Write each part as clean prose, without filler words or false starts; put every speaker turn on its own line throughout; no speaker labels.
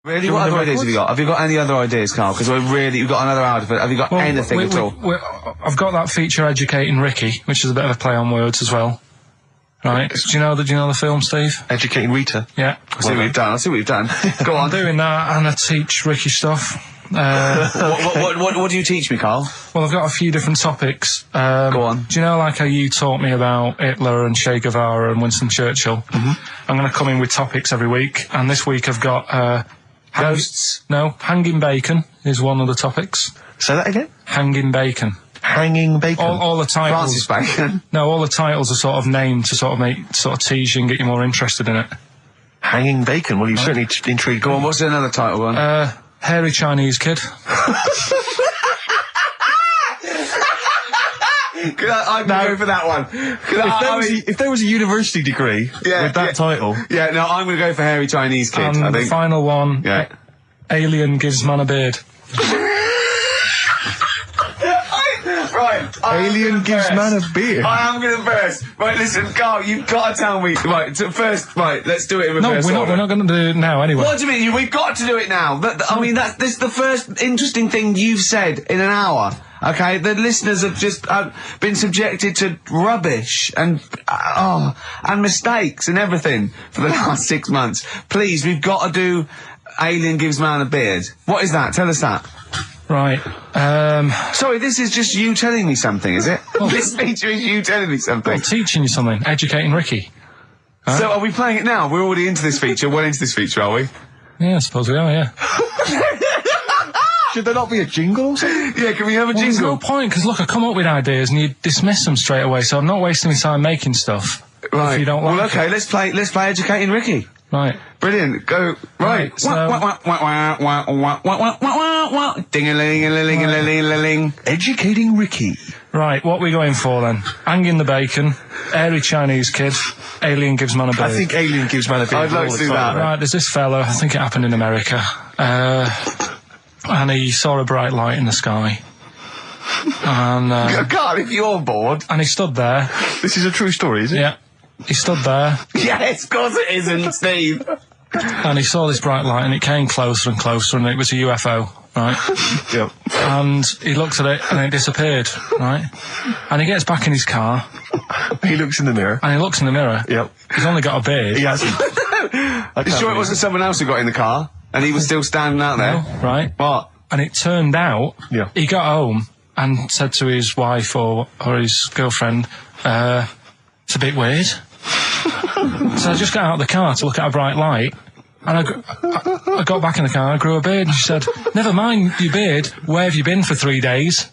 Really? What other ideas have you got? Have you got any other ideas, Carl? Because you've got another hour. Have you got anything at all?
I've got that feature Educating Ricky, which is a bit of a play on words as well. Right? Do you know the film, Steve?
Educating Rita?
Yeah.
I see what you've done. Go on.
I'm doing that, and I teach Ricky stuff.
What do you teach me, Carl?
Well, I've got a few different topics.
Go on.
Do you know, like how you taught me about Hitler and Che Guevara and Winston Churchill? Mm-hmm. I'm going to come in with topics every week, and this week I've got
ghosts.
No, hanging bacon is one of the topics.
Say that again.
Hanging bacon.
Hanging bacon.
All the titles.
Francis Bacon.
No, all the titles are sort of named to sort of tease you and get you more interested in it.
Hanging bacon. Well, you've certainly intrigued.
Go on. What's another title one?
Hairy Chinese kid.
I'm going to go for that one.
If there was a university degree with that title...
Yeah, no, I'm going to go for Hairy Chinese Kid,
and
I think.
The final one, Alien gives man a beard.
Right.
Alien gives man a beard.
I am going to burst. Right, listen, Carl, you've got to tell me. Right, let's do it in reverse.
No, we're not going to do it now anyway.
What do you mean? We've got to do it now. This is the first interesting thing you've said in an hour. Okay, the listeners have just been subjected to rubbish and mistakes and everything for the last 6 months. Please, we've got to do Alien Gives Man a Beard. What is that? Tell us that.
Right.
Sorry, this is just you telling me something, is it? This feature is you telling me something.
Well, teaching you something. Educating Ricky. Huh?
So are we playing it now? We're already into this feature. Well into this feature, are we?
Yeah, I suppose we are, yeah.
Should there not be a jingle or something?
Yeah, can we have a jingle?
There's no point, because look, I come up with ideas and you dismiss them straight away, so I'm not wasting my time making stuff.
Right.
If you don't like
well, okay, let's play Educating Ricky.
Right.
Brilliant. Go. Right.
So
Ding-a-ling-a-ling-a-ling-a-ling.
Educating Ricky.
Right, what are we going for then? Hanging the bacon, Hairy Chinese Kid, Alien Gives Man a Beard.
I think Alien Gives Man a Beard.
I'd like to do that.
Right, there's this fella, I think it happened in America, and he saw a bright light in the sky. And
God, if you're bored.
And he stood there.
This is a true story, is it?
Yeah. He stood there.
Yes, of course it isn't, Steve.
And he saw this bright light and it came closer and closer and it was a UFO, right?
Yep.
And he looked at it and it disappeared, right? And he gets back in his car.
He looks in the mirror.
And he looks in the mirror.
Yep.
He's only got a beard.
He hasn't.
You sure it wasn't someone else who got in the car? And he was still standing out there?
No, right.
What?
And it turned out, he got home and said to his wife or his girlfriend, it's a bit weird. So I just got out of the car to look at a bright light, and I got back in the car, I grew a beard, and she said, never mind your beard, where have you been for 3 days?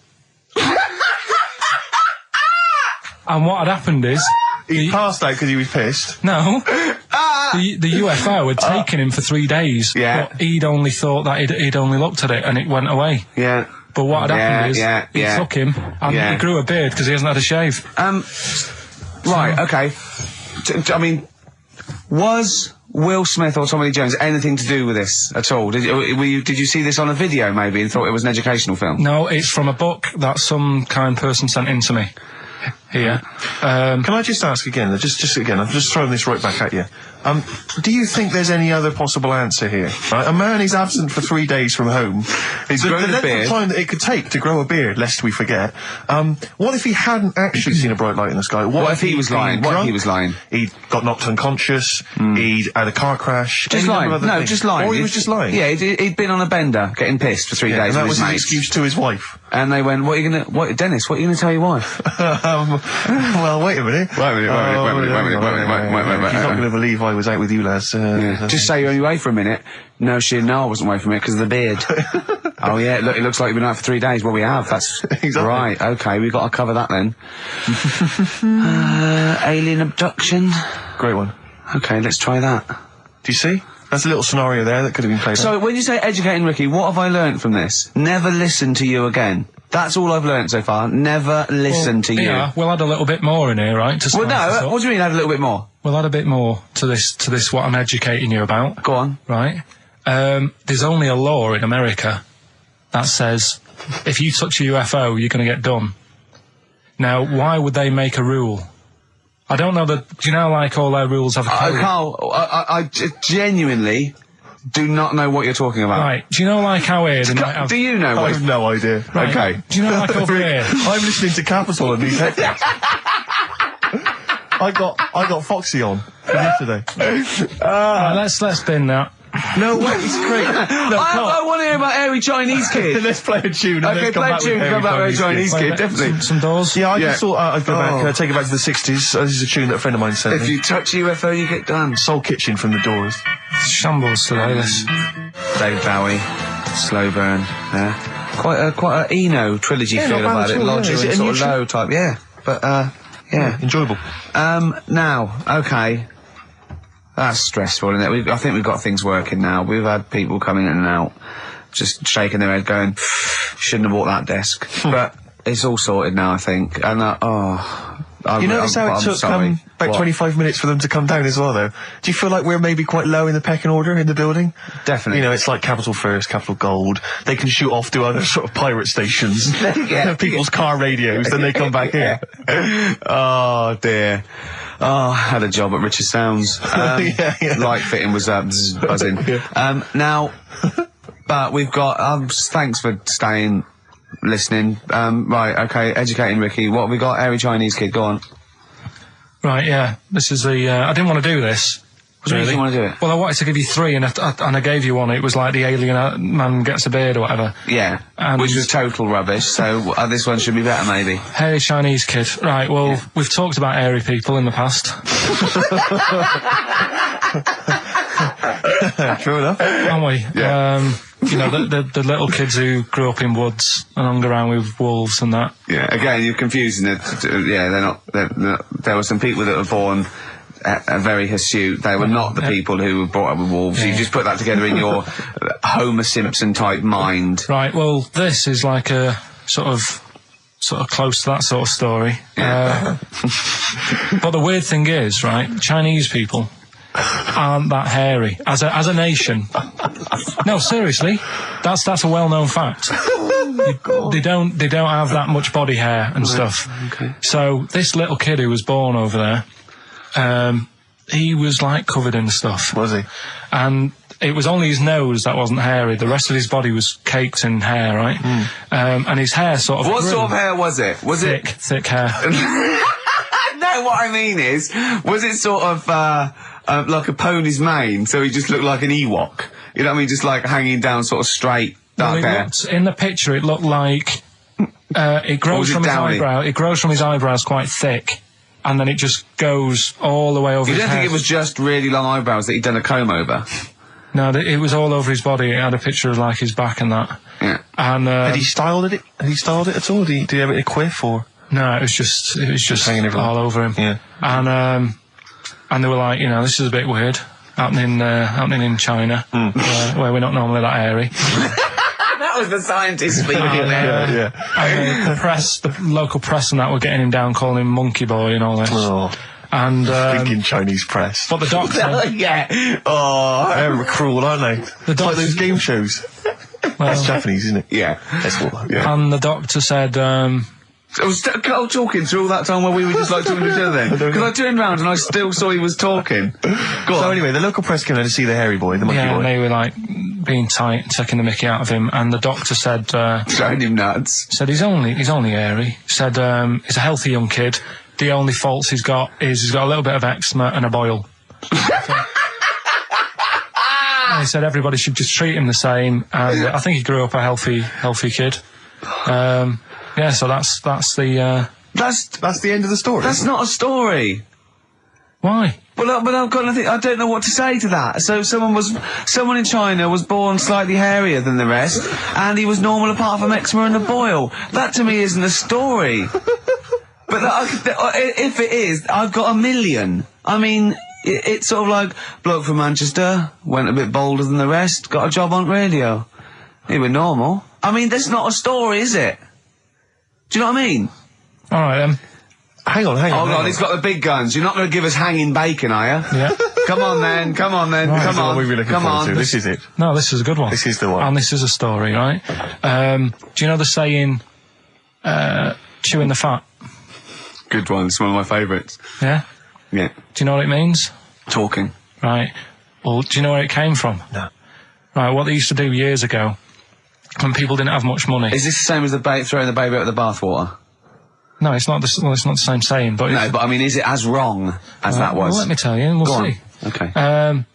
And what had happened is...
He passed out because he was pissed.
No. The UFO had taken him for 3 days.
Yeah.
But he'd only thought that he'd only looked at it and it went away.
Yeah.
But what had happened is, he took him and he grew a beard because he hasn't had a shave.
Right, okay. I mean, was Will Smith or Tommy Lee Jones anything to do with this at all? Did you see this on a video maybe and thought it was an educational film?
No, it's from a book that some kind person sent in to me. Here.
Can I just ask again, just again, I'm just throwing this right back at you. Do you think there's any other possible answer here? Right? A man is absent for 3 days from home.
He's grown a beard.
The length of time that it could take to grow a beard, lest we forget. What if he hadn't actually seen a bright light in the sky? What
if he was lying? What if he was lying?
He'd got knocked unconscious, he'd had a car crash.
Just lying. No, just lying.
Or he was just lying.
Yeah, he'd been on a bender, getting pissed for 3 days.
And that was his
mates.
excuse to his wife.
And they went, Dennis, what are you gonna tell your wife?
Well, wait a minute.
Wait a minute.
You're not going to believe I was out with you, lads.
Just say you're only away for a minute. No, I wasn't away from it because of the beard. Oh yeah, look, it looks like you've been out for 3 days. Well, we have. That's
exactly
right. Okay, we've got to cover that then. Alien abduction.
Great one.
Okay, let's try that.
Do you see? That's a little scenario there that could have been played.
So, when you say educating Ricky, what have I learnt from this? Never listen to you again. That's all I've learnt so far. Never listen to you.
Yeah, we'll add a little bit more in here, right?
Well, no, what do you mean add a little bit more?
We'll add a bit more to this what I'm educating you about.
Go on.
Right? There's only a law in America that says if you touch a UFO, you're going to get done. Now, why would they make a rule? I don't know that, do you know, like, all their rules have a code?
Carl, I genuinely do not know what you're talking about.
Right. Do you know like how here they might have...
Do you know
I
what?
have no idea.
Right.
Okay.
Do you know like over here?
I'm listening to Capital and these headphones. I got Foxy on from yesterday.
Right, let's bin that.
No way, it's great. No,
I want to hear about Airy Chinese Kid.
Let's play a tune. And
Okay,
then come
play a
back
tune
with
and come back with Chinese Kid, definitely.
Some doors.
Yeah, I
Yeah.
just thought I'd go back,
Oh.
take it back to the 60s. This is a tune that a friend of mine sent
If
me.
you touch UFO, you get done.
Soul Kitchen from the Doors.
Shambles today, this.
David Bowie, Slow Burn. Yeah. Quite a Eno trilogy
Yeah,
feel
not bad
about
at
it.
all, yeah.
Lodger
Is it
and
a
sort
new
of
tune?
low type, yeah. But, yeah.
Enjoyable.
Now, okay. That's stressful, isn't it? I think we've got things working now. We've had people coming in and out, just shaking their head going, shouldn't have bought that desk. But it's all sorted now, I think. And,
You notice how it took about
What?
25 minutes for them to come down as well, though? Do you feel like we're maybe quite low in the pecking order in the building?
Definitely.
You know, it's like Capital First, Capital Gold. They can shoot off to other sort of pirate stations, people's car radios, then they come back here.
Oh, dear. Oh, I had a job at Richard Sounds. Light fitting was buzzing. Now, but we've got, thanks for staying, listening. Right, okay, educating Ricky. What have we got? Airy Chinese Kid, go on.
Right, yeah. This is the... I didn't want to do this.
What do you want to do it?
Well, I wanted to give you three, and I gave you one. It was like the alien man gets a beard or whatever.
Yeah,
And-
which was total rubbish, so this one should be better, maybe.
Hairy Chinese kid. Right, well, we've talked about hairy people in the past.
True enough.
Haven't we?
Yeah.
You know, the little kids who grew up in woods and hung around with wolves and that.
Yeah, again, you're confusing it. Yeah, they're not, there were some people that were born very hirsute. They were not the people who were brought up with wolves. You just put that together in your Homer Simpson type mind.
Right, well, this is like a sort of close to that sort of story. But the weird thing is, right, Chinese people aren't that hairy as a nation. No, seriously, that's a well-known fact. They don't have that much body hair and stuff.
Okay.
So this little kid who was born over there, he was like covered in stuff.
Was he?
And it was only his nose that wasn't hairy. The rest of his body was caked in hair, right? And his hair sort of
What
grew.
sort of hair was it? Was
Thick hair.
No, what I mean is, was it sort of like a pony's mane, so he just looked like an Ewok? You know what I mean? Just like hanging down sort of straight, dark hair.
In the picture, it looked like it grows from his eyebrow. It grows from his eyebrows quite thick, and then it just goes all the way over
You
his
don't
head.
think it was just really long eyebrows that he'd done a comb over?
No, it was all over his body. It had a picture of like his back and that.
Yeah.
And
Had he styled it? Had he styled it at all? Did he have it a quiff or?
no, it was just
hanging everywhere.
all over him.
Yeah.
And they were like, you know, this is a bit weird happening in China, where we're not normally that hairy.
That was the scientist speaking there.
Yeah.
And the local press and that were getting him down, calling him monkey boy and all this.
Oh,
And
thinking Chinese press.
but the doctor,
Yeah. Oh.
They're cruel, aren't they?
The
It's like those game shows. That's Japanese, isn't it?
Yeah.
That's what. Yeah.
and the doctor said,
I was Carl talking through all that time while we were just like talking to each other then. Because I turned round and I still saw he was talking. Go on.
So anyway, the local press came in to see the hairy boy, the monkey
yeah,
boy.
and they were like being tight, taking the mickey out of him, and the doctor said
Throwing him nuts.
he's only hairy. Said he's a healthy young kid. The only faults he's got is he's got a little bit of eczema and a boil. And he said everybody should just treat him the same, and I think he grew up a healthy kid. Yeah, so that's the
That's
the end of the story.
That's not a story.
why.
But I've got nothing. I don't know what to say to that. So someone in China was born slightly hairier than the rest, and he was normal apart from eczema and a boil. That to me isn't a story. But if it is, I've got a million. I mean, it's sort of like bloke from Manchester went a bit bolder than the rest, got a job on radio. He was normal. I mean, that's not a story, is it? Do you know what I mean?
All right then.
Hang on.
Hold on, he's got the big guns. You're not going to give us hanging bacon, are you?
Yeah.
Come on then.
This is
Come
the one we've been looking
Come
forward
on.
to. This is it.
No, this is a good one.
This is the one.
And this is a story, right? Do you know the saying, chewing the fat?
Good one. It's one of my favourites.
Yeah?
Yeah.
Do you know what it means?
Talking.
Right. Well, do you know where it came from?
No.
right, what they used to do years ago, when people didn't have much money.
Is this the same as throwing the baby out of the bathwater?
No, it's not the same saying, but...
No, but I mean, is it as wrong as that was?
Well, let me tell you, and we'll see.
Okay.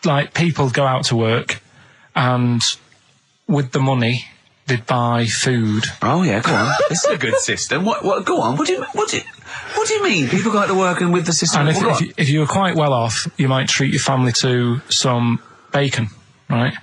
Like, people go out to work, and with the money, they'd buy food.
Oh, yeah, go on. This is a good system. What, go on. What do you mean? People go out to work and with the system...
And if you were quite well off, you might treat your family to some bacon, right?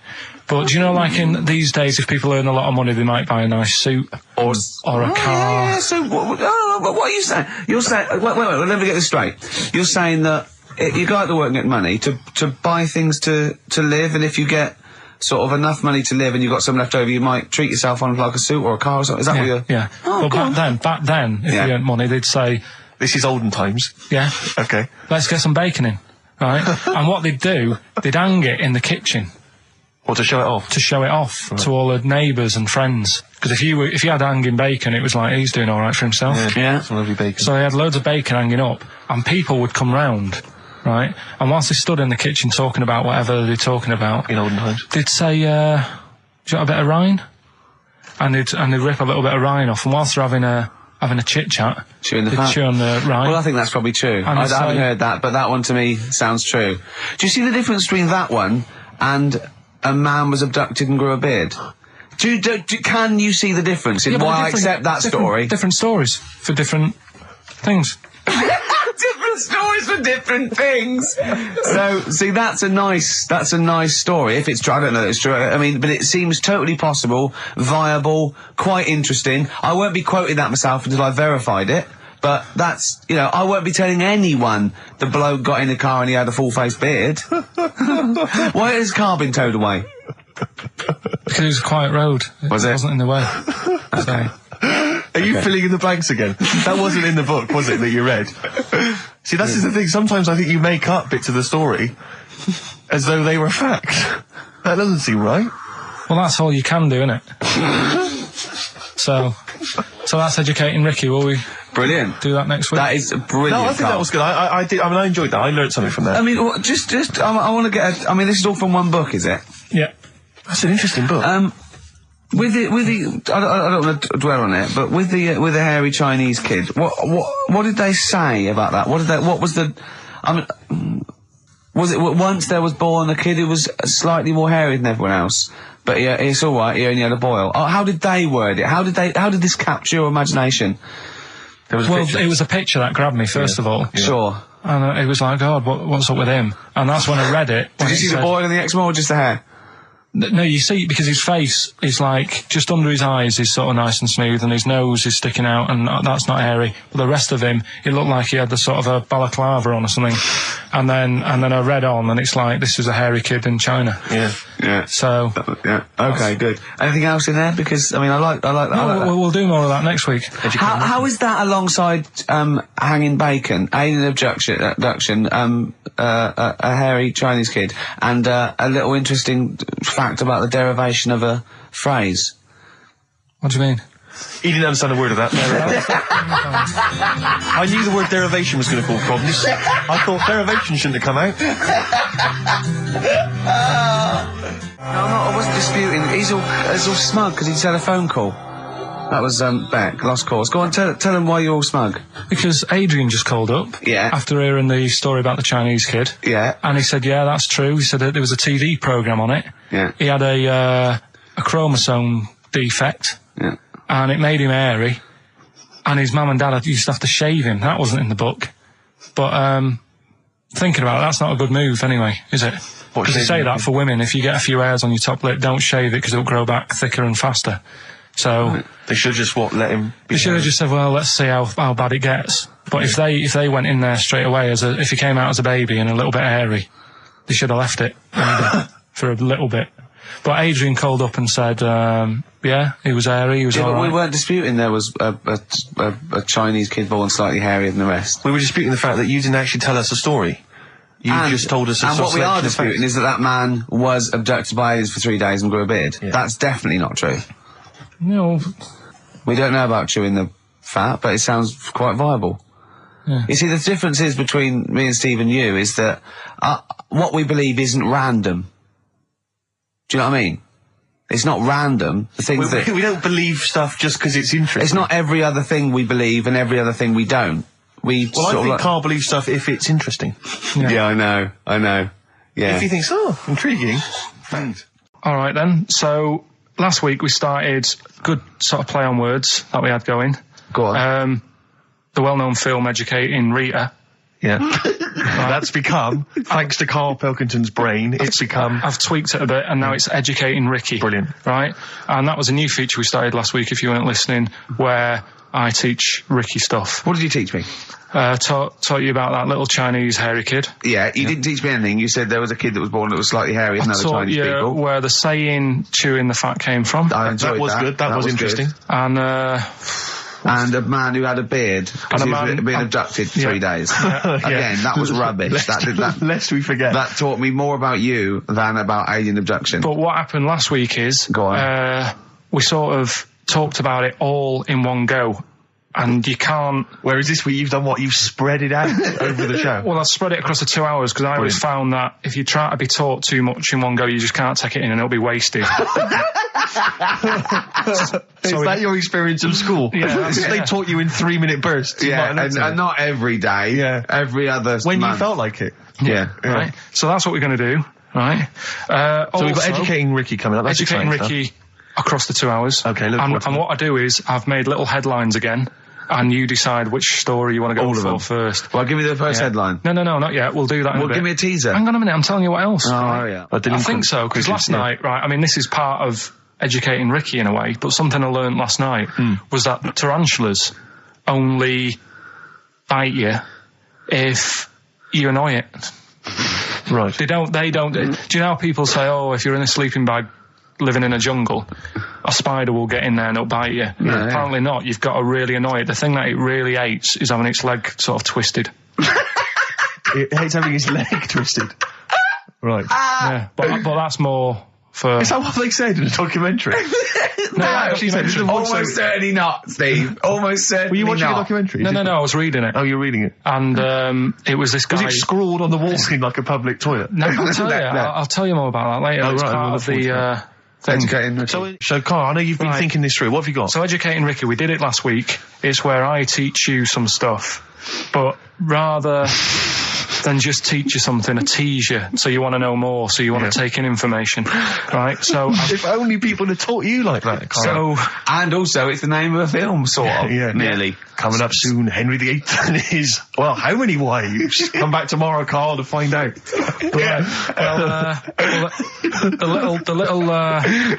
But do you know, like in these days, if people earn a lot of money, they might buy a nice suit or a car.
Yeah. So what are you saying? You're saying wait, let me get this straight. You're saying that you go out to work and get money to buy things to live, and if you get sort of enough money to live and you've got some left over, you might treat yourself on like a suit or a car or something. Is that what you're...
Yeah.
Oh,
but back then, if you earned money, they'd say...
This is olden times.
Yeah.
Okay.
Let's get some bacon in, right? And what they'd do, they'd hang it in the kitchen.
Or to show it off?
To show it off to all the neighbours and friends. Because if you had hanging bacon, it was like, he's doing all right for himself.
Yeah.
Some lovely bacon.
So they had loads of bacon hanging up, and people would come round, right? And whilst they stood in the kitchen talking about whatever they're talking about...
In olden times.
They'd say, do you want a bit of rind? And they'd rip a little bit of rind off, and whilst they're having a chit-chat...
Chewing the
they'd
fat.
chew on the rind.
Well, I think that's probably true. I haven't heard that, but that one to me sounds true. Do you see the difference between that one and... a man was abducted and grew a beard? Can you see the difference in why I accept that story?
Different stories for different things.
Different stories for different things. So, see, that's a nice story. If it's true, I don't know that it's true. I mean, but it seems totally possible, viable, quite interesting. I won't be quoting that myself until I've verified it. But that's, I won't be telling anyone the bloke got in the car and he had a full-face beard. Why has his car been towed away?
Because it was a quiet road. It wasn't in the way.
Okay.
Are you filling in the blanks again? That wasn't in the book, was it, that you read? See, that's the thing. Sometimes I think you make up bits of the story as though they were fact. That doesn't seem right.
Well, that's all you can do, innit? So that's educating Ricky. Will we...
Brilliant.
Do that next week.
That is brilliant.
No, I think that was good. I did. I mean, I enjoyed that. I learned something from that.
I mean, I want to get. I mean, this is all from one book, is it?
Yeah.
That's an interesting book.
With the, I don't want to dwell on it, but with the hairy Chinese kid, what did they say about that? What was the? I mean, was it once there was born a kid who was slightly more hairy than everyone else? But yeah, it's all right. He only had a boil. Oh, how did they word it? How did this capture your imagination?
It was a picture that grabbed me, first of all.
Yeah. Sure.
And it was like, God, what's up with him? And that's when I read it.
Did you see the boil and the eczema or just the hair?
No, you see, because his face is like, just under his eyes is sort of nice and smooth, and his nose is sticking out, and that's not hairy. But the rest of him, it looked like he had the sort of a balaclava on or something. And then I read on, and it's like, this is a hairy kid in China.
Yeah. Yeah.
So.
Yeah. Okay, good. Anything else in there? Because, I mean, I like that.
No, we'll do more of that next week.
How is that alongside, hanging bacon, alien abduction, a hairy Chinese kid, and, a little interesting fact about the derivation of a phrase?
What do you mean?
He didn't understand a word of that. I knew the word derivation was going to cause problems. I thought derivation shouldn't have come out.
No, I wasn't disputing. He's all smug because he just had a phone call. That was, Beck, lost cause. Go on, tell him why you're all smug.
Because Adrian just called up.
Yeah.
After hearing the story about the Chinese kid.
Yeah.
And he said, yeah, that's true. He said that there was a TV programme on it.
Yeah.
He had a chromosome defect.
Yeah.
And it made him hairy. And his mum and dad used to have to shave him. That wasn't in the book. But, thinking about it, that's not a good move anyway, is it? Because they say that for women, if you get a few hairs on your top lip, don't shave it because it'll grow back thicker and faster. So
they should have just let him.
They should have just said, well, let's see how bad it gets. But if they went in there straight away if he came out as a baby and a little bit hairy, they should have left it maybe for a little bit. But Adrian called up and said, yeah, he was hairy, he was all
but
right.
We weren't disputing there was a Chinese kid born slightly hairier than the rest.
We were disputing the fact that you didn't actually tell us a story. You just told us a
And what we are disputing is that man was abducted by aliens for 3 days and grew a beard. Yeah. That's definitely not true.
No.
We don't know about chewing the fat, but it sounds quite viable.
Yeah.
You see, the difference is between me and Steve and you is that what we believe isn't random. Do you know what I mean? It's not random. The things that
we don't believe stuff just because it's interesting.
it's not every other thing we believe and every other thing we don't.
I think Carl believes stuff if it's interesting.
Yeah, I know. Yeah.
If he thinks, intriguing. Thanks.
All right then. So last week we started good sort of play on words that we had going.
Go on.
The well-known film Educating Rita.
Yeah. That's become, thanks to Karl Pilkington's brain, it's become...
I've tweaked it a bit and now it's Educating Ricky.
Brilliant.
Right? And that was a new feature we started last week, if you weren't listening, where I teach Ricky stuff.
What did you teach me?
Taught you about that little Chinese hairy kid.
Yeah, you didn't teach me anything. You said there was a kid that was born that was slightly hairy and other Chinese people.
Where the saying chewing the fat came from.
I enjoyed
that. Was good. That was interesting.
Good.
And a man who had a beard because he was being abducted for 3 days. Again, that was rubbish.
Lest we forget.
That taught me more about you than about alien abduction.
But what happened last week is...
Go on.
We sort of talked about it all in one go. And you can't...
Whereas this week you've done what? You've spread it out over the show.
Well, I've spread it across the 2 hours because I always found that if you try to be taught too much in one go, you just can't take it in and it'll be wasted.
Is that your experience of school?
Yeah.
They taught you in 3-minute bursts.
Yeah, and not every day.
Yeah.
Every other
When
month.
you felt like it.
Yeah.
Right? So that's what we're going to do, right?
So we've got Educating Ricky coming up. That's
Educating Ricky across the 2 hours.
Okay, look forward to
and what I do is I've made little headlines again. And you decide which story you want to go for first.
Well, give me the first headline.
No, not yet. We'll do that in a bit.
Give me a teaser.
Hang on a minute, I'm telling you what else.
Oh, yeah.
I think so, because last night, right, I mean, this is part of Educating Ricky in a way, but something I learned last night was that tarantulas only bite you if you annoy it.
Right.
They don't, do you know how people say, if you're in a sleeping bag living in a jungle, a spider will get in there and it'll bite you?
Yeah,
apparently not. You've got to really annoy it. The thing that it really hates is having its leg sort of twisted.
It hates having its leg twisted. Right.
Yeah, but that's more for...
Is that what they said in a documentary?
No,
actually said
almost certainly not, Steve. Almost certainly not.
Were you watching a documentary?
No, I was reading it.
Oh, you're reading it.
And it was this guy...
Was it scrawled on the wall in like a public toilet?
No, I'll tell you more about that later.
Oh,
it's
right,
part of the...
Educating Ricky.
So, Carl, I know you've been thinking this through. What have you got?
So, Educating Ricky, we did it last week. It's where I teach you some stuff, but rather than just teach you something, I tease you, so you want to know more, so you want to take in information, right? So,
if only people had taught you like that, Carl.
And also, it's the name of a film, sort of.
Yeah,
nearly.
Coming up soon, Henry VIII and his, how many wives? Come back tomorrow, Carl, to find out.
The little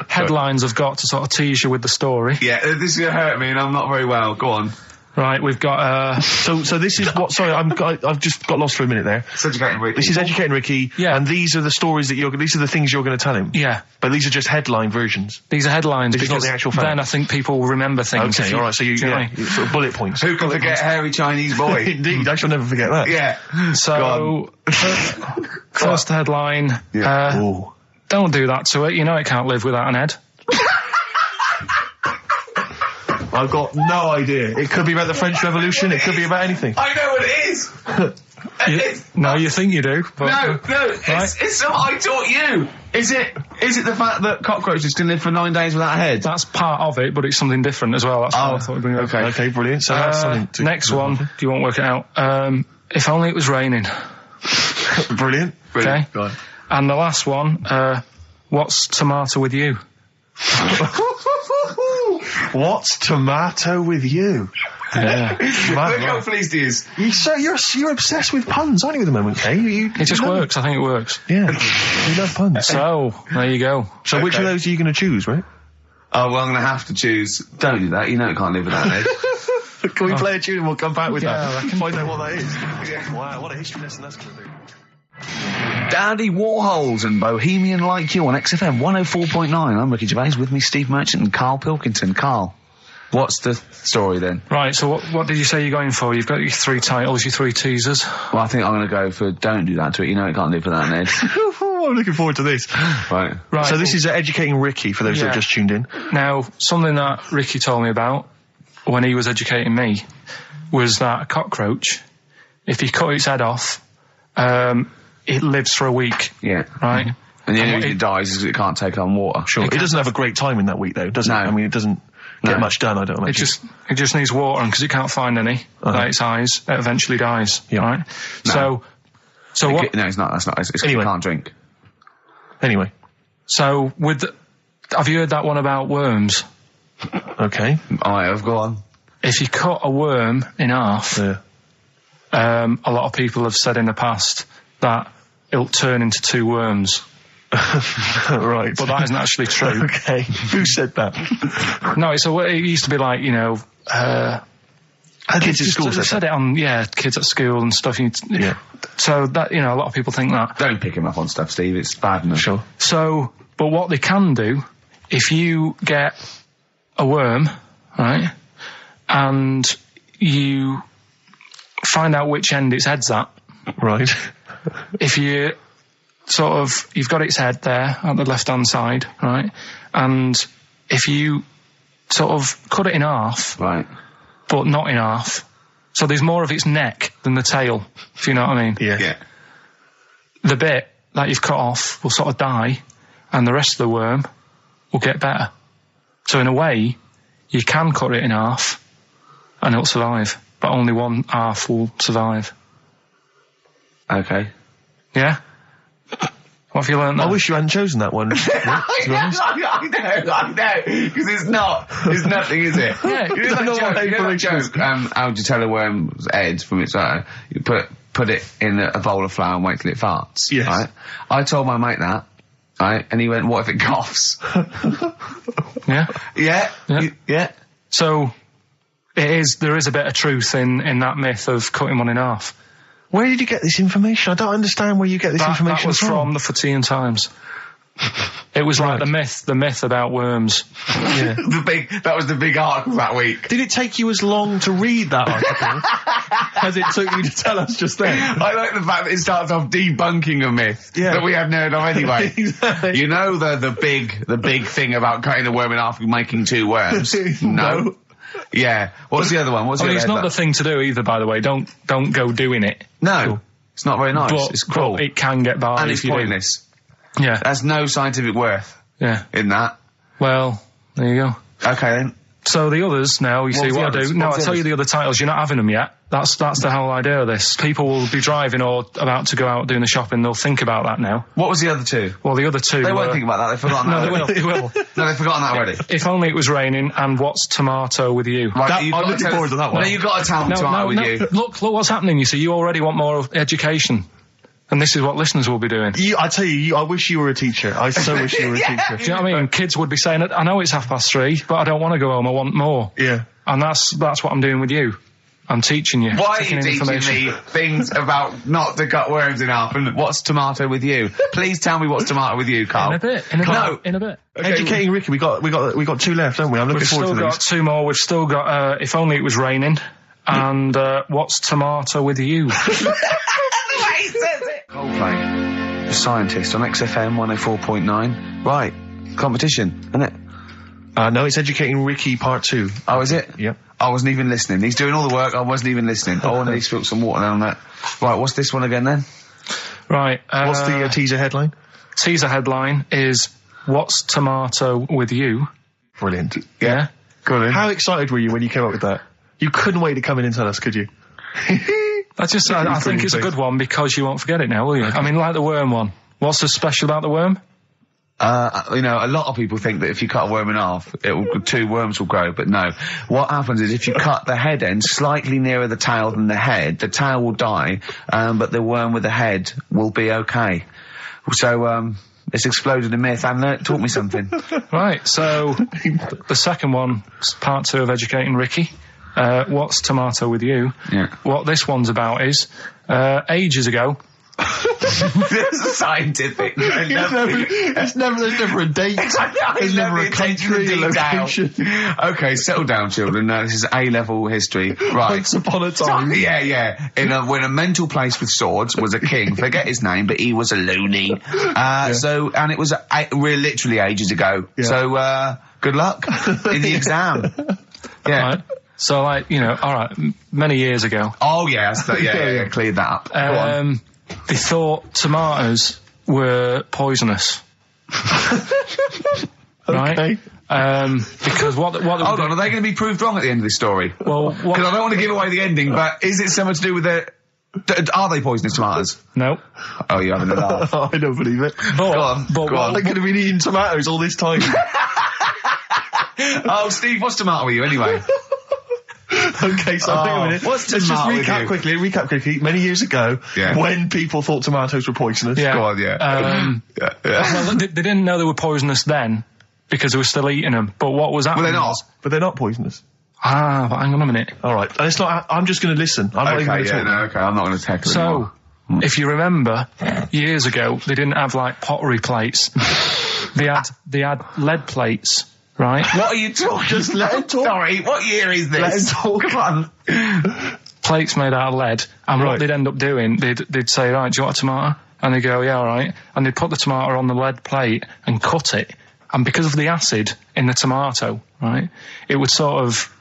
headlines I've got to sort of tease you with the story.
Yeah, this is going to hurt me and I'm not very well. Go on.
Right, we've got,
So this is what, sorry, I've just got lost for a minute there.
It's Educating Ricky.
This is Educating Ricky.
Yeah.
And these are the stories that these are the things you're going to tell him.
Yeah.
But these are just headline versions.
These are headlines
This is
because
not the actual fact.
then I think people will remember things.
Okay, alright, so you sort of bullet points.
Who can forget hairy Chinese boy?
Indeed, I shall never forget that.
Yeah.
So, first headline, don't do that to it, you know it can't live without an head.
I've got no idea. It could be about the French Revolution, it could be about anything.
I know what it is!
You think you do. But,
no, it's something I taught you. Is it the fact that cockroaches can live for 9 days without a head?
That's part of it, but it's something different as well. That's what I thought we'd bring up.
Okay, brilliant. So that's something to...
Next one, do you want to work it out? If only it was raining.
Brilliant.
Okay.
Go on.
And the last one, what's tomato with you?
What's tomato with you?
Yeah.
Look how pleased he is.
You're obsessed with puns, aren't you, at the moment, Kay?
It just works. I think it works.
Yeah. You love puns.
So, there you go.
So which of those are you going to choose, right?
Oh, well, I'm going to have to choose. Don't do that. You know it can't live without an head.
Can we play a tune and we'll come back with that?
I can
find out what that is. Yeah. Wow, what a history lesson that's going to be.
Dandy Warhols and Bohemian Like You on XFM 104.9. I'm Ricky Gervais, with me Steve Merchant and Karl Pilkington. Karl, what's the story then?
Right, so what did you say you're going for? You've got your 3 titles, your 3 teasers.
Well, I think I'm going to go for Don't Do That to It. You know it can't live without an head.
I'm looking forward to this.
Right.
So this is Educating Ricky, for those that have just tuned in.
Now, something that Ricky told me about when he was educating me was that a cockroach, if you cut its head off, it lives for a week.
Yeah.
Right?
And the only reason it dies is because it can't take on water.
Sure. It doesn't have a great time in that week, though, does it?
No.
I mean, it doesn't get much done, I don't imagine.
It just needs water, and because it can't find any, like its eyes, it eventually dies.
Yeah.
Right?
No.
So what?
No, it's not. That's not. It's
Anyway.
you can't drink.
Anyway.
So have you heard that one about worms?
Okay.
I have. Go on.
If you cut a worm in half,
Yeah.
a lot of people have said in the past that it'll turn into two worms.
Right.
But that isn't actually true.
Okay. Who said that?
No, it used to be like,
Kids at school
they said it on, kids at school and stuff.
Yeah.
So that, a lot of people think that.
Don't pick him up on stuff, Steve. It's bad enough.
Sure.
So, but what they can do, if you get a worm, right, and you find out which end its head's at.
Right.
If you you've got its head there at the left-hand side, right, and if you sort of cut it in half.
Right.
But not in half. So there's more of its neck than the tail, if you know what I mean.
Yeah.
The bit that you've cut off will sort of die, and the rest of the worm will get better. So in a way, you can cut it in half, and it'll survive, but only one half will survive.
Okay.
Yeah? What have you learned there?
I wish you hadn't chosen that one.
I know, because it's nothing, is it?
Yeah,
You know that joke, how do you tell a worm's head from its eye? You put it in a bowl of flour and wait till it farts.
Yes.
Right? I told my mate that, right? And he went, what if it coughs?
Yeah?
Yeah.
So, there is a bit of truth in that myth of cutting one in half.
Where did you get this information? I don't understand where you get this information
That was from the Fortean Times. It was like the myth about worms.
Yeah.
That was the big article that week.
Did it take you as long to read that article as it took you to tell us just then?
I like the fact that it starts off debunking a myth that we hadn't heard of anyway.
Exactly.
You know the big thing about cutting a worm in half and making two worms? No. Yeah. What's the other one?
It's not the thing to do either, by the way. Don't go doing it.
No. It's not very nice.
But,
it's cruel.
But it can get by
and
if
it's
you
pointless.
do. Yeah.
There's no scientific worth in that.
Well, there you go.
Okay then.
So the others now, you see what I do. No, I'll tell you the other titles. You're not having them yet. That's the whole idea of this. People will be driving or about to go out doing the shopping. They'll think about that now.
What was the other two?
Well, the other two.
They won't think about that. They've forgotten that.
No, they will.
No, they've forgotten that already.
If only it was raining, and what's tomato with you?
Right,
I'm looking forward to that one.
No, you've got to tell them tomato with you.
Look what's happening. You see, you already want more education. And this is what listeners will be doing.
I tell you, I wish you were a teacher. I so wish you were a teacher.
Do you know what I mean? Kids would be saying, I know it's 3:30, but I don't want to go home, I want more.
Yeah.
And that's what I'm doing with you. I'm teaching you.
Why are you teaching me things about not to cut worms in half and what's tomato with you? Please tell me what's tomato with you, Carl.
In a bit.
Okay. Educating Ricky, we got two left, haven't we? I'm looking forward to these.
We've still got two more. We've still got, if only it was raining. And, what's tomato with you?
Coldplay, the scientist on XFM 104.9. Right, competition, isn't it?
No, it's Educating Ricky Part 2.
Oh, is it?
Yep.
I wasn't even listening. He's doing all the work, I wasn't even listening. Oh, and he spilled some water on that. Right, what's this one again then?
Right.
What's the teaser headline?
Teaser headline is, what's tomato with you?
Brilliant.
Yeah?
Go on.
How excited were you when you came up with that? You couldn't wait to come in and tell us, could you?
I think it's a good one because you won't forget it now, will you? I mean, like the worm one. What's so special about the worm?
A lot of people think that if you cut a worm in half, two worms will grow, but no. What happens is if you cut the head end slightly nearer the tail than the tail will die, but the worm with the head will be okay. So, it's exploded a myth. And taught me something.
Right, so the second one, part 2 of Educating Ricky. What's tomato with you?
Yeah.
What this one's about is, ages ago.
This is scientific.
There's never a date. There's never a country, a location.
Okay, settle down, children. This is A-level history. Right.
Once upon a time.
Yeah. When a mental place with swords was a king, forget his name, but he was a loony. So, and it was literally ages ago.
Yeah.
So, good luck in the exam. Yeah.
Right. So, alright, many years ago.
Oh, yeah, cleared that up.
They thought tomatoes were poisonous. Right?
Okay.
Because what
Hold on, are they going to be proved wrong at the end of this story?
Well,
Because I don't want to give away the ending, but is it something to do with are they poisonous tomatoes?
No.
Oh, you're having a laugh.
I don't believe it.
Go
on.
They could have been eating tomatoes all this time.
Oh, Steve, what's tomato with you anyway?
Okay, so hang on a minute.
What's
Let's just
tomato with
recap quickly. Many years ago, when people thought tomatoes were poisonous.
Yeah.
Go on, yeah.
Well, they didn't know they were poisonous then because they were still eating them. But what was happening?
Well, they're not.
But they're not poisonous.
But hang on a minute.
All right. And it's not. I'm just going to listen. I'm not even going to talk.
Okay, I'm not going to tackle it
So,
anymore.
if you remember, years ago, they didn't have, like, pottery plates. They had lead plates, right?
What are you talking?
Just let him talk.
Sorry, what year is this?
Let him talk.
Come on.
Plates made out of lead. And
Right.
what they'd end up doing, they'd say, right, do you want a tomato? And they'd go, yeah, all right. And they'd put the tomato on the lead plate and cut it. And because of the acid in the tomato, right, it would sort of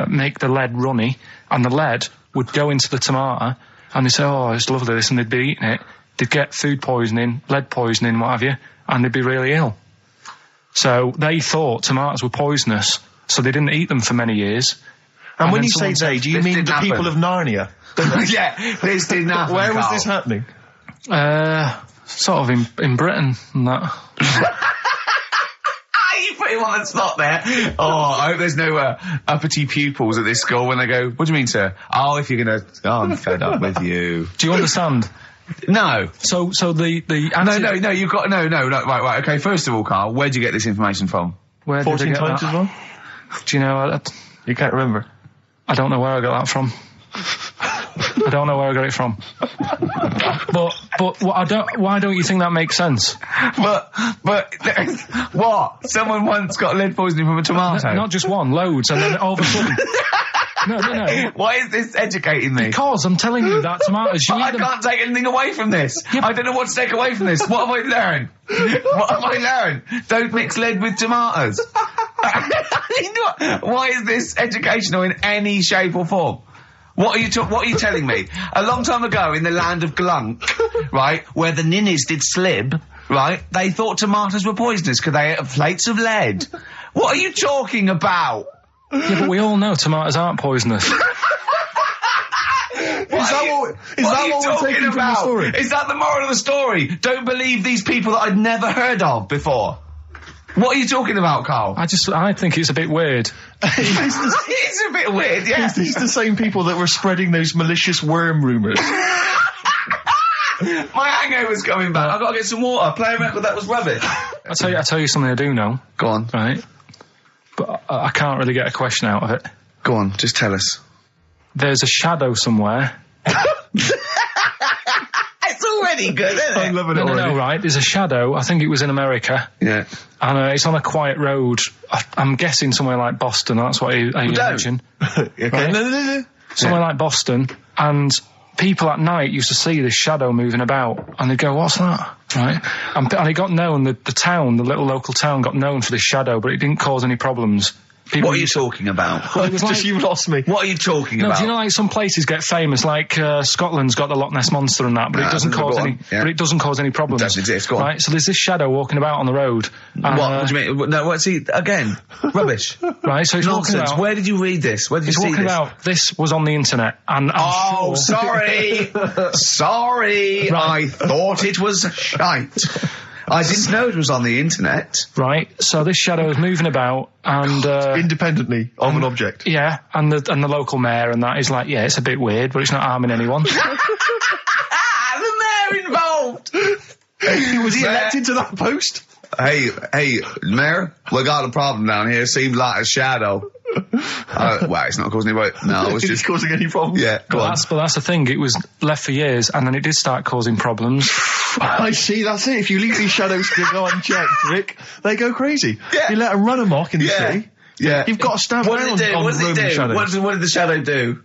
make the lead runny, and the lead would go into the tomato, and they'd say, oh, it's lovely this, and they'd be eating it. They'd get food poisoning, lead poisoning, what have you, and they'd be really ill. So they thought tomatoes were poisonous, so they didn't eat them for many years.
And when
then
you say
someone
they, do you mean the people of Narnia?
Yeah, this didn't happen.
Where was
Carl.
this happening?
Sort of in Britain and that.
You put him on the spot there. Oh, I hope there's no uppity pupils at this school when they go, what do you mean, sir? Oh, if you're going to... Oh, I'm fed up with you.
Do you understand?
No.
So the
No, you've got... No, right, okay, first of all, Carl, where'd you get this information from?
Where did
14
they get
times
that?
as well?
Do you know?
You can't remember.
I don't know where I got that from. I don't know where I got it from. But why don't you think that makes sense?
But what? Someone once got lead poisoning from a tomato?
Not just one, loads, and then all of a sudden... No.
Why is this educating me?
Because I'm telling you that tomatoes...
I can't take anything away from this.
Yeah,
I don't know what to take away from this. What have I learned? What have I learned? Don't mix lead with tomatoes. Why is this educational in any shape or form? What are you telling me? A long time ago in the land of Glunk, right, where the ninnies did slib, right, they thought tomatoes were poisonous because they ate plates of lead. What are you talking about?
Yeah, but we all know tomatoes aren't poisonous.
Is that what we're taking from the story?
Is that the moral of the story? Don't believe these people that I'd never heard of before. What are you talking about, Carl?
I think it's a bit weird.
It's a bit weird, yeah.
Is these the same people that were spreading those malicious worm rumours?
My hangover's coming back. I've got to get some water. Play a record that was rubbish.
I tell you something I do know.
Go on.
Right? But I can't really get a question out of it.
Go on, just tell us.
There's a shadow somewhere.
It's already good, isn't it?
I'm loving it
No,
already.
right. There's a shadow. I think it was in America.
Yeah.
And it's on a quiet road. I'm guessing somewhere like Boston. That's what I imagine.
Okay.
Right.
No.
Somewhere like Boston. And people at night used to see this shadow moving about. And they'd go, what's that? Right. And it got known, the town, the little local town got known for this shadow, but it didn't cause any problems. People
What are you talking about?
Well, it was like,
You lost me.
What are you talking
no,
about?
do you know like some places get famous, like Scotland's got the Loch Ness Monster and that, but it doesn't
go
cause
on.
any.
Yeah.
But it doesn't cause any problems.
Doesn't exist. Go on.
Right. So there's this shadow walking about on the road.
What do you mean? No, what's he again? Rubbish.
Right. So he's walking
Nonsense.
about.
Where did you read this? Where did you
He's
see
walking
this?
about. This was on the internet, and I'm sure.
Sorry. Sorry.
Right.
I thought it was shite. I didn't know it was on the internet.
Right. So this shadow is moving about, and
Independently of an object.
yeah, and the local mayor and that is like, yeah, it's a bit weird, but it's not harming anyone.
The mayor involved.
Was he elected to that post?
Hey, Mayor, we got a problem down here. Seems like a shadow. Well, it's not causing any. No, it's
Is
just
it causing any problems?
yeah. Go on.
But that's the thing. It was left for years, and then it did start causing problems.
I see, that's it. If you leave these shadows to go unchecked, Rick, they go crazy.
Yeah.
You let them run amok in the city.
Yeah.
You've got to stand
What
down
did it do?
on
What did it
roaming
do?
shadows.
What did the shadow do?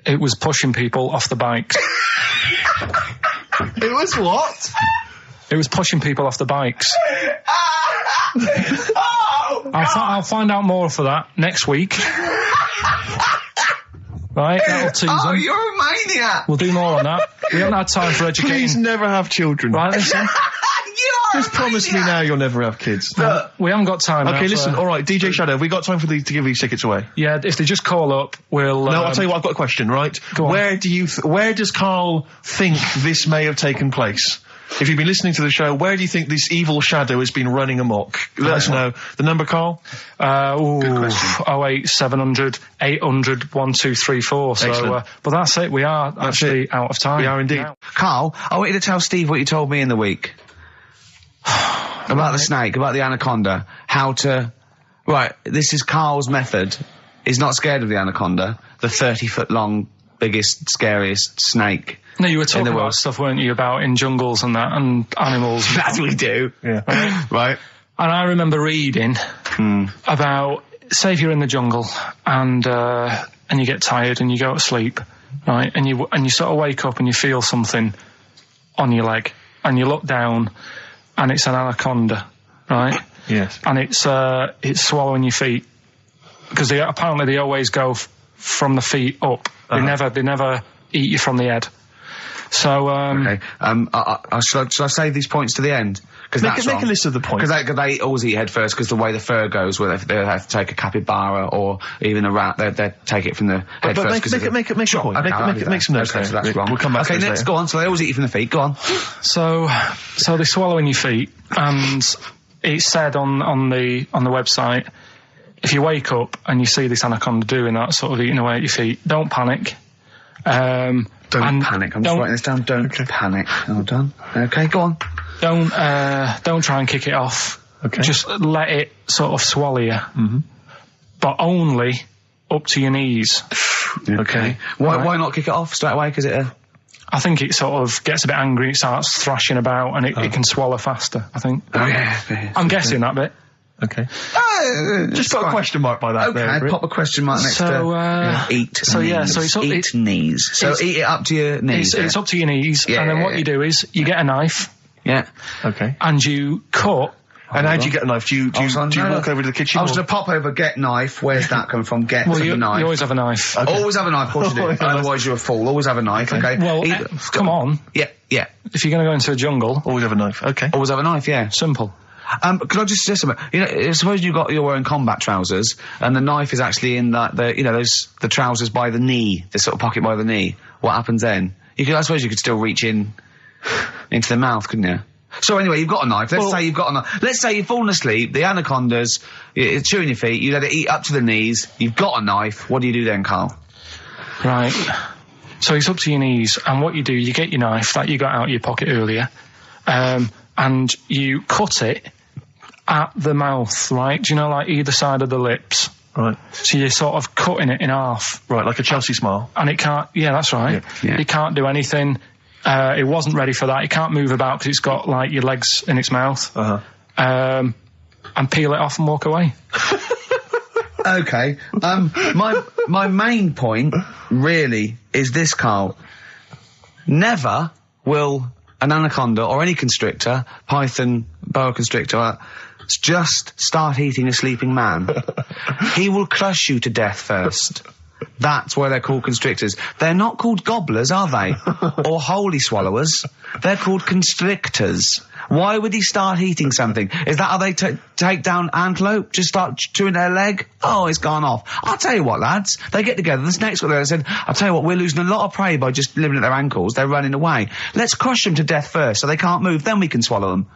It was pushing people off the bikes.
It was what?
It was pushing people off the bikes.
Oh,
I'll find out more for that next week. Right? That'll tease
Oh,
them.
you're a maniac!
We'll do more on that. We haven't had time for educating.
Please never have children.
Right, listen.
You are
Just promise me now you'll never have kids.
We haven't got time.
Okay,
now,
listen.
so-
All right, DJ Shadow, have we got time to give these tickets away?
Yeah, if they just call up, we'll...
No, I'll tell you what, I've got a question, right?
Go on.
Where does Karl think this may have taken place? If you've been listening to the show, where do you think this evil shadow has been running amok? Let us know. The number, Karl?
Good question.
08700 800 1234. So,
Excellent.
but that's it. We are actually out of time.
We are indeed.
Now.
Carl, I want you to tell Steve what you told me in the week. About the snake, about the anaconda, how to... Right, this is Carl's method. He's not scared of the anaconda, the 30-foot-long, biggest, scariest snake.
No, you were
in
talking
the
about
world.
stuff, weren't you, about in jungles and that, and animals.
That we do.
Yeah.
Right.
And I remember reading about, say if you're in the jungle and you get tired and you go to sleep, right, and you sort of wake up and you feel something on your leg, and you look down and it's an anaconda, right?
Yes.
And it's swallowing your feet, because apparently they always go from the feet up. They never eat you from the head. So
Okay. Shall I save these points to the end? Because
Make a list of the points.
Because they always eat head first, because the way the fur goes, where they have to take a capybara or even a rat, they take it from the head
But
first.
make a point.
Okay,
Make some notes.
Okay, so that's wrong.
We'll come back to
Okay,
this
next,
later.
go on. So they always eat you from the feet. Go on.
So they're swallowing your feet, and it said on the website, if you wake up and you see this anaconda doing that, sort of eating away at your feet, don't panic.
Don't panic. I'm just writing this down. Don't panic. Well done. Okay, go on.
Don't try and kick it off.
Okay.
Just let it sort of swallow you. Mm-hmm. But only up to your knees.
Okay. Why not kick it off straight away? Because
I think it sort of gets a bit angry, it starts thrashing about, and it can swallow faster, I think.
Oh, yeah.
I'm guessing that bit.
Okay. Just put a question mark by that.
Okay,
there,
pop a question mark next
So,
to eat
so,
knees.
yeah, so it's
eat knees. So eat it up to your knees.
It's up to your knees,
Yeah,
and then
yeah,
what
yeah.
you do is you get a knife
Yeah.
Okay.
and you cut.
And how do you get a knife? Do you walk over to the kitchen?
I was
or-
going to pop over, get knife. Where's that coming from? Get
Well,
to
you
the knife.
always have a knife.
Always have a knife, of course you do.
Oh, yeah.
Otherwise you're a fool. Always have a knife, okay?
Well, come on.
Yeah.
If you're going to go into a jungle,
Always have a knife. Okay.
Always have a knife, yeah.
simple.
Could I just say something? You know, suppose you're wearing combat trousers, and the knife is actually in the trousers by the knee, the sort of pocket by the knee. What happens then? I suppose you could still reach in into the mouth, couldn't you? So anyway, you've got a knife. Let's say you've got a knife. Let's say you've fallen asleep. The anaconda's it's chewing your feet. You let it eat up to the knees. You've got a knife. What do you do then, Carl?
Right. So it's up to your knees, and what you do, you get your knife that you got out of your pocket earlier, and you cut it at the mouth, right? Do you know, like either side of the lips?
Right.
So you're sort of cutting it in half.
Right, like a Chelsea smile.
And it can't, yeah, that's right.
Yeah.
It can't do anything. It wasn't ready for that. It can't move about because it's got, like, your legs in its mouth. And peel it off and walk away.
Okay. My main point really is this, Carl. Never will an anaconda or any constrictor, python, boa constrictor, just start eating a sleeping man. He will crush you to death first. That's why they're called constrictors. They're not called gobblers, are they? Or holy swallowers. They're called constrictors. Why would he start eating something? Is that how they take down antelope? Just start chewing their leg? Oh, it's gone off. I'll tell you what, lads. They get together. The snakes got there and said, I'll tell you what, we're losing a lot of prey by just living at their ankles. They're running away. Let's crush them to death first so they can't move. Then we can swallow them.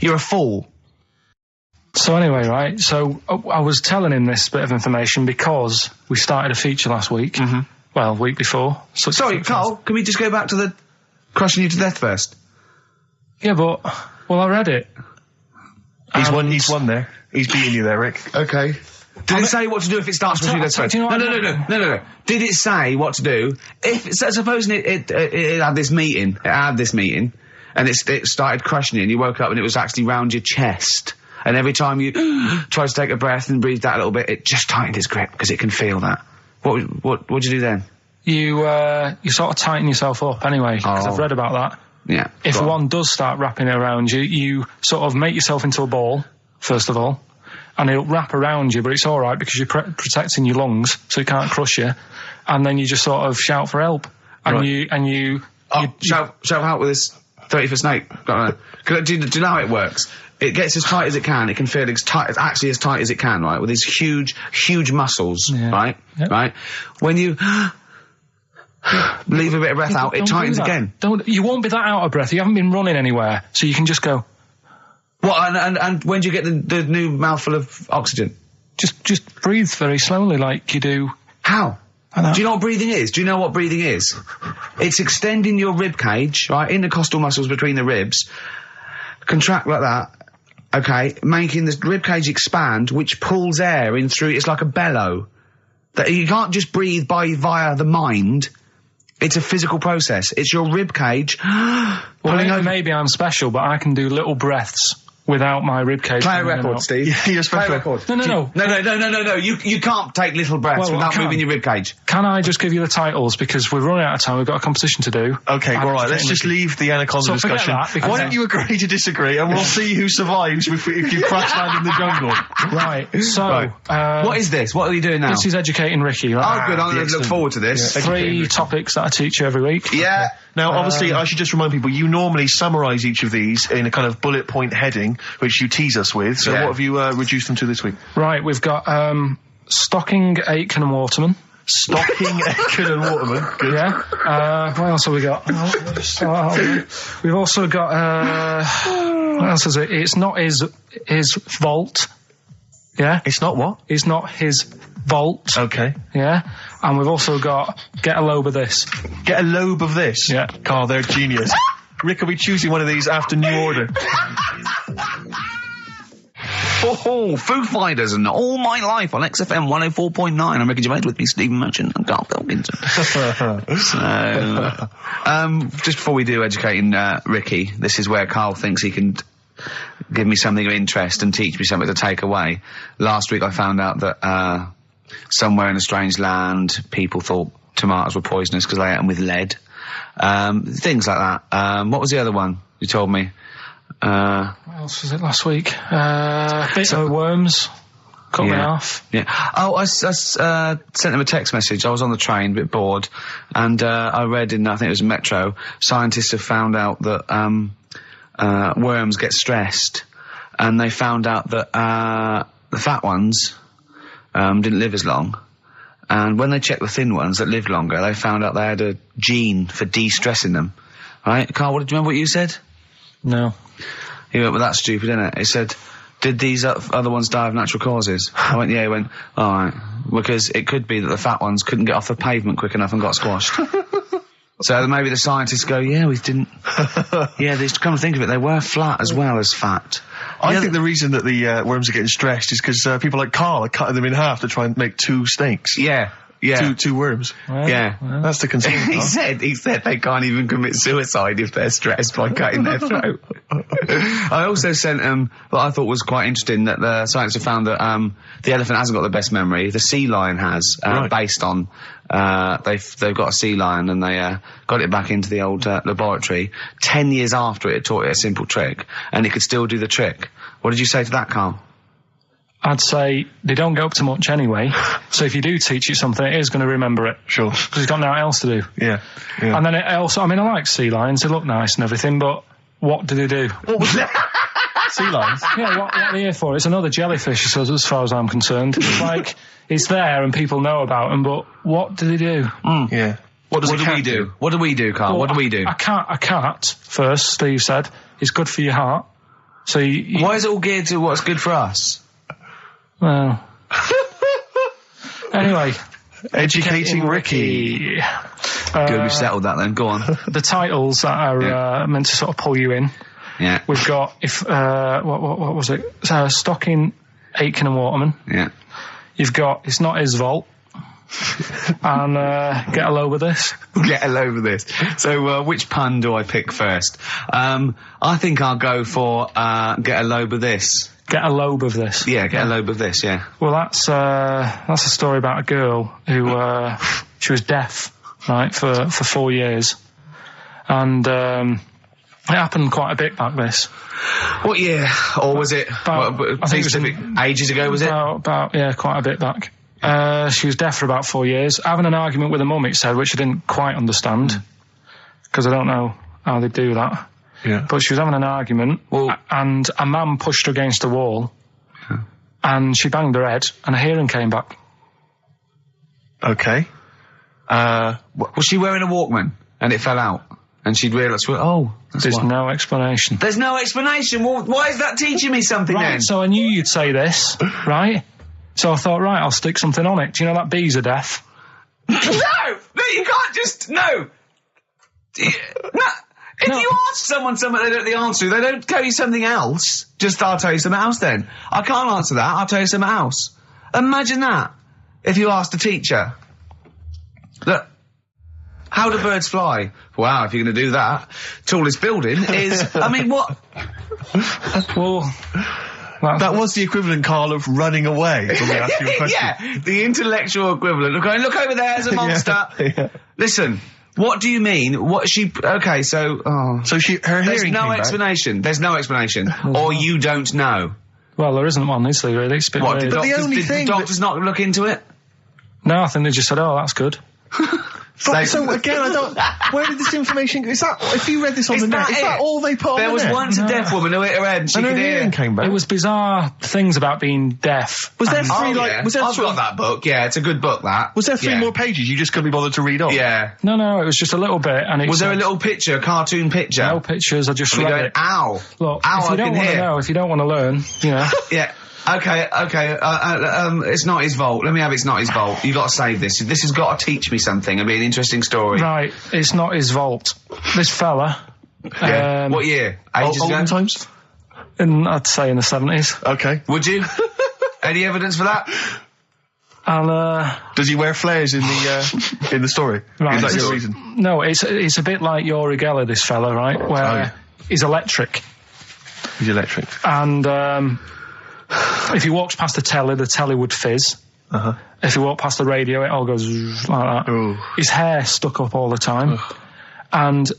You're a fool.
So anyway, right, so I was telling him this bit of information because we started a feature last week. Mm-hmm. Well, week before.
Sorry, Carl, can we just go back to the crushing you to death first?
Yeah, but, well, I read it.
He's won there. He's beating you there, Rick.
Okay. Did it say what to do if it starts with you death first? No. Did it say what to do? Supposing it had this meeting, and it started crushing you, and you woke up and it was actually round your chest. And every time you tried to take a breath and breathed out a little bit, it just tightened its grip because it can feel that. What'd you do then?
You sort of tighten yourself up anyway, because I've read about that.
Yeah.
If one does start wrapping around you, you sort of make yourself into a ball, first of all, and it'll wrap around you, but it's all right because you're protecting your lungs, so it can't crush you. And then you just sort of shout for help, and you
shout out with this 30-foot snake. Do you know how it works? It gets as tight as it can. It can feel as tight as it can, right? With these huge muscles, right? Yep. Right. When you leave a bit of breath out, it tightens again.
You won't be that out of breath. You haven't been running anywhere, so you can just go.
What? And when do you get the new mouthful of oxygen?
Just breathe very slowly, like you do.
How? Do you know what breathing is? Do you know what breathing is? It's extending your rib cage, right, intercostal muscles between the ribs, contract like that. Okay, making the rib cage expand, which pulls air in through. It's like a bellow. That you can't just breathe via the mind. It's a physical process. It's your rib cage.
Well, maybe I'm special, but I can do little breaths without my rib cage.
Play a record, Steve.
Yeah, you're special.
Play a record.
No.
You can't take little breaths without moving your rib cage.
Can I just give you the titles, because we're running out of time? We've got a competition to do.
Okay, all right. Let's just leave the anaconda discussion. Why don't you agree to disagree, and we'll see who survives if you crash land in the jungle.
Right. So,
what is this? What are you doing now?
This is educating Ricky. Right?
Oh, good. I'm going to look forward to this.
Yeah. 3 topics that I teach you every week.
Yeah.
Now, obviously, I should just remind people, you normally summarise each of these in a kind of bullet point heading, which you tease us with. So what have you reduced them to this week?
Right, we've got Stocking, Aitken and Waterman.
Stocking, Aitken and Waterman. Good.
Yeah. What else have we got? We've also got, what else is it? It's not his vault. Yeah?
It's not what?
It's not his vault.
Okay.
Yeah? And we've also got Get a Lobe of This.
Get a lobe of this?
Yeah.
Carl, they're genius. Rick will be choosing one of these after New Order.
Foo Fighters and All My Life on XFM 104.9. I'm Ricky Gervais, with me, Stephen Merchant and Karl Pilkington. So, just before we do educating Ricky, this is where Karl thinks he can give me something of interest and teach me something to take away. Last week I found out that somewhere in a strange land, people thought tomatoes were poisonous because they ate them with lead. Things like that. What was the other one you told me?
What else was it last week? Bit of worms. Cut me off. Yeah.
Oh, I sent him a text message. I was on the train, a bit bored, and I read in, I think it was Metro, scientists have found out that worms get stressed, and they found out that the fat ones didn't live as long. And when they checked the thin ones that lived longer, they found out they had a gene for de-stressing them. Right? Karl, do you remember what you said?
No.
He went, well, that's stupid, isn't it? He said, did these other ones die of natural causes? I went, yeah. He went, all right. Because it could be that the fat ones couldn't get off the pavement quick enough and got squashed. So maybe the scientists go, yeah, we didn't. Yeah, they come to think of it, they were flat as well as fat.
I think the reason that the worms are getting stressed is because people like Karl are cutting them in half to try and make 2 snakes.
Yeah. Yeah.
Two worms.
Well, yeah.
Well. That's the concern.
he said they can't even commit suicide if they're stressed by cutting their throat. I also sent what I thought was quite interesting, that the scientists have found that the elephant hasn't got the best memory. The sea lion has, based on they've got a sea lion and they got it back into the old laboratory 10 years after it taught it a simple trick, and it could still do the trick. What did you say to that, Karl?
I'd say they don't get up to much anyway, so if you do teach it something, it is going to remember it.
Sure.
Because it's got nothing else to do.
Yeah.
And then it also, I mean, I like sea lions, they look nice and everything, but what do they do?
What was that? Sea lions?
Yeah, what are they here for? It's another jellyfish, as far as I'm concerned. It's like, it's there and people know about them, but what do they do?
Yeah.
What do we do? What do we do, Karl?
Well,
what do we do?
A cat, first, Steve said, is good for your heart. So
why is it all geared to what's good for us?
Well. Anyway.
Educating Ricky.
Good, we've settled that then. Go on.
The titles that are meant to sort of pull you in.
Yeah.
We've got, what was it? Stocking, Aitken and Waterman.
Yeah.
You've got It's Not His Vault. And Get a Lobe of This.
Get a load of this. So which pun do I pick first? I think I'll go for Get a Lobe of This.
Get a lobe of this.
Yeah, get a lobe of this, yeah.
Well, that's a story about a girl who, she was deaf, right, for 4 years. And, It happened quite a bit back this.
What year? Or was it?
I think it was
ages ago, was it?
About quite a bit back. She was deaf for about 4 years. Having an argument with her mum, it said, which I didn't quite understand, because I don't know how they do that.
Yeah.
But she was having an argument, and a man pushed her against a wall, and she banged her head, and her hearing came back.
Okay.
Was she wearing a Walkman, and it fell out? And she'd realised,
There's no explanation.
There's no explanation. Well, why is that teaching me something then?
So I knew you'd say this, right? So I thought, right, I'll stick something on it. Do you know that bees are deaf?
No, you can't just, no. If you ask someone something they don't know the answer to, they don't tell you something else. Just, I'll tell you something else then. I can't answer that, I'll tell you something else. Imagine that, if you asked a teacher. Look, how do birds fly? Wow, if you're going to do that. Tallest building is, I mean, what?
Well,
that was the equivalent, Carl, of running away when we asked you a question.
Yeah, the intellectual equivalent. Look over there, there's a monster.
Yeah.
Listen, what do you mean? What she, okay, so,
So her
there's
hearing
no
came back.
explanation. There's no explanation. Or you don't know.
well, there isn't one, is there, really? It's a bit
What,
weird.
did
the only
the
thing
doctors not look into it?
No, I think they just said, oh, that's good.
So again, I don't. Where did this information go? Is that, if you read this on the net, is that all they put on
There
the
was
net?
once a deaf woman who hit her head and she
And her
could hear.
hearing came back.
It was bizarre things about being deaf.
Was there
And-
three,
Yeah.
was there
I've
sort
got
of-
that book, yeah, it's a good book, that.
Was there three
Yeah.
more pages you just couldn't be bothered to read off?
Yeah.
No, it was just a little bit. And it
Was there a
said-
little picture, a cartoon picture?
No pictures, I just
And we
read
going,
it.
ow.
Look,
ow,
if you
I
don't
can
want to
hear.
know, if you don't want to learn, you know.
Yeah. Okay, it's not his fault. Let me have it's not his fault. You got to save this. This has got to teach me something. It'll be an interesting story.
Right, it's not his vault. This fella,
Yeah. What year? Ages ago?
Olden times?
I'd say in the 70s.
Okay.
Would you? Any evidence for that?
And,
Does he wear flares in the story?
Right.
Is that your reason?
no, it's a bit like Yuri Geller, this fella, right? Where
yeah.
he's electric.
He's electric.
And, if he walks past the telly would fizz.
Uh-huh.
If he walked past the radio, it all goes like that.
Ooh.
His hair stuck up all the time. And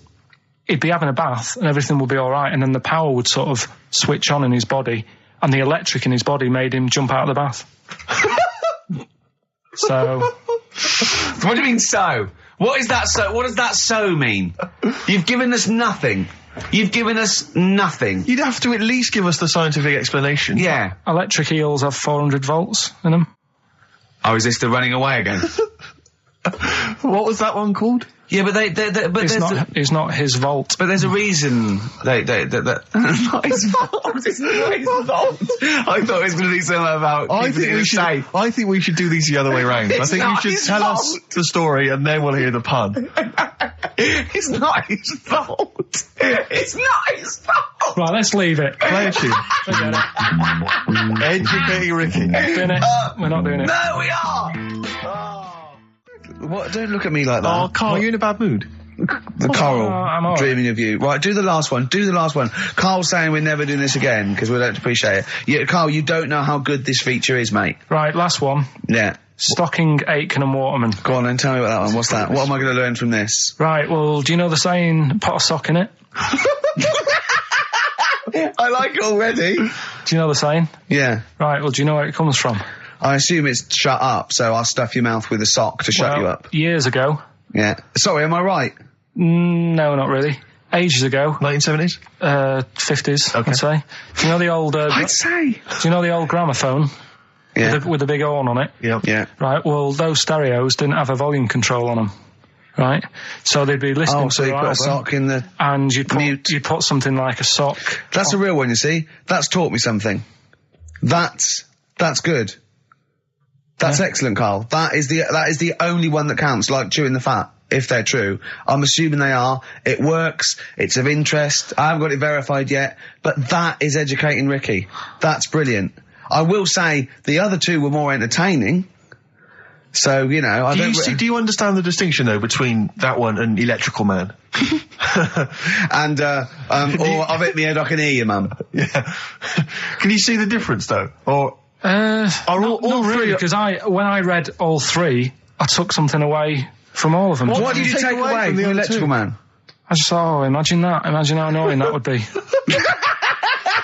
he'd be having a bath and everything would be all right. And then the power would sort of switch on in his body. And the electric in his body made him jump out of the bath. So...
What do you mean so? What is that so? What does that so mean? You've given us nothing. You've given us nothing.
You'd have to at least give us the scientific explanation.
Yeah.
Electric eels have 400 volts in them.
Oh, is this the running away again?
What was that one called?
Yeah, but but
It's not his vault.
But there's a reason not his fault. It's not his fault. I thought it was going to be something about keeping it safe.
I think we should do these the other way round. I
It's
think you
not
should
his
tell us
fault.
the story and then we'll hear the pun.
It's not his fault. It's not his fault.
Right, let's leave it.
Play a tune.
Forget it.
Educating Ricky.
Doing it. We're not doing it.
No, we are. What? Don't look at me like that.
Oh, Carl, you're in a bad mood.
The coral,
I'm all right.
dreaming of you. Right, do the last one. Do the last one. Carl's saying we're never doing this again because we don't appreciate it. Yeah, Carl, you don't know how good this feature is, mate.
Right, last one.
Yeah.
Stocking, Aitken and Waterman.
Go on then, tell me about that one. What's that? What am I going to learn from this?
Right, well, do you know the saying, pot a sock in it?
I like it already.
Do you know the saying?
Yeah.
Right, well, do you know where it comes from?
I assume it's shut up, so I'll stuff your mouth with a sock to shut you up.
Years ago.
Yeah. Sorry, am I right?
No, not really. Ages ago.
1970s?
50s,
Okay.
I'd say. Do you know the old...
I'd say.
do you know the old gramophone?
Yeah.
With the big horn on it?
Yeah.
Yeah.
Right, well, those stereos didn't have a volume control on them. Right? So they'd be listening
Oh,
to
so you
the
put a
album,
sock in the...
and
mute.
you'd put something like a sock.
That's a real one, you see. That's taught me something. That's good. That's excellent, Carl. That is the only one that counts, like chewing the fat, if they're true. I'm assuming they are. It works. It's of interest. I haven't got it verified yet, but that is educating Ricky. That's brilliant. I will say the other two were more entertaining. So, you know,
Do you understand the distinction, though, between that one and Electrical Man?
and, or I've hit me head, I can hear you, mum.
Yeah. Can you see the difference, though? Or are all
Not
three...
really, because when I read all three, I took something away from all of them.
What did you take away from the
other
Electrical
two?
Man?
I just thought, imagine that. Imagine how annoying that would be.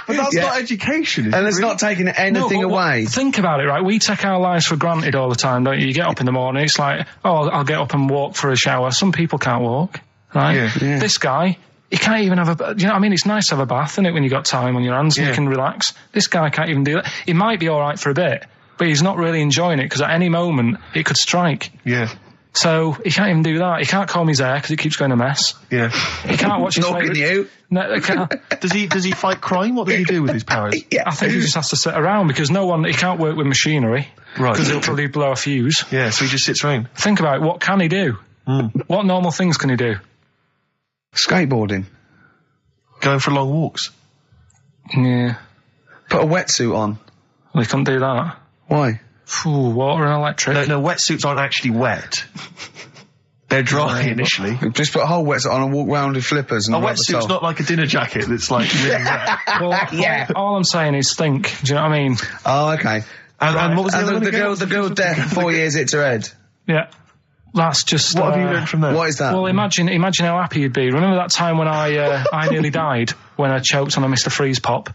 But that's not education.
And it's not taking anything away.
Think about it, right? We take our lives for granted all the time, don't you? You get up in the morning, it's like, I'll get up and walk for a shower. Some people can't walk, right?
Yeah.
This guy, he can't even have do you know what I mean? It's nice to have a bath, isn't it, when you've got time on your hands and you can relax. This guy can't even do that. He might be alright for a bit, but he's not really enjoying it because at any moment it could strike.
Yeah.
So he can't even do that. He can't comb his hair because it keeps going a mess.
Yeah.
He can't watch his
Knocking you.
No, he can't.
Does he fight crime? What does he do with his powers?
I think he just has to sit around because he can't work with machinery.
Right.
Because he'll probably blow a fuse.
Yeah, so he just sits around.
Think about it. What can he do? What normal things can he do?
Skateboarding.
Going for long walks.
Yeah.
Put a wetsuit on.
Well, he couldn't do that.
Why?
Water and electric.
No, wetsuits aren't actually wet. They're dry initially.
Just put a whole wetsuit on and walk round with flippers and
A
rub the
wetsuit's
top.
not like a dinner jacket that's like really wet.
Well, all I'm saying is think. Do you know what I mean?
Oh, okay.
And what was the other one
the
again?
girl deaf, 4 years hits her head.
Yeah. That's just...
What have you learned from that?
What is that?
Well, imagine how happy you'd be. Remember that time when I nearly died when I choked on a Mr. Freeze pop?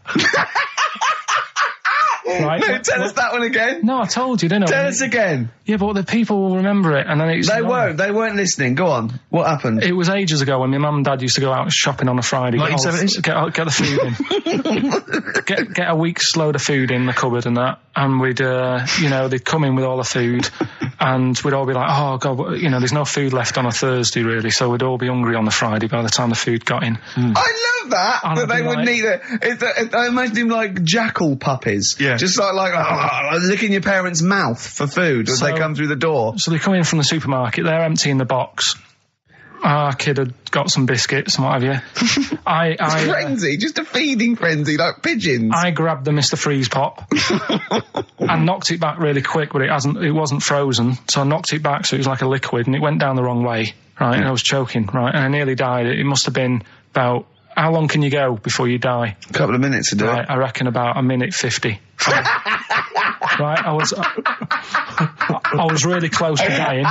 Right?
No, tell us that one again.
No, I told you, didn't I?
Tell us again.
Yeah, but the people will remember it, and then it's...
They weren't listening. Go on. What happened?
It was ages ago when my mum and dad used to go out shopping on a Friday.
1970s?
Get the food in. get a week's load of food in the cupboard and that, and we'd, they'd come in with all the food, and we'd all be like, oh, God, there's no food left on a Thursday, really, so we'd all be hungry on the Friday by the time the food got in.
I love that,
And
that they wouldn't eat it. I imagine him like jackal puppies.
Yeah.
Just like licking your parents' mouth for food as they come through the door.
So they come in from the supermarket, they're emptying the box. Our kid had got some biscuits and what have you.
Frenzy, just a feeding frenzy, like pigeons.
I grabbed the Mr. Freeze pop and knocked it back really quick, but it wasn't frozen, so I knocked it back so it was like a liquid and it went down the wrong way, right, and I was choking, right, and I nearly died. It must have been about, how long can you go before you die?
A couple of minutes to do it.
I reckon about a minute 50. Right, I was really close to dying.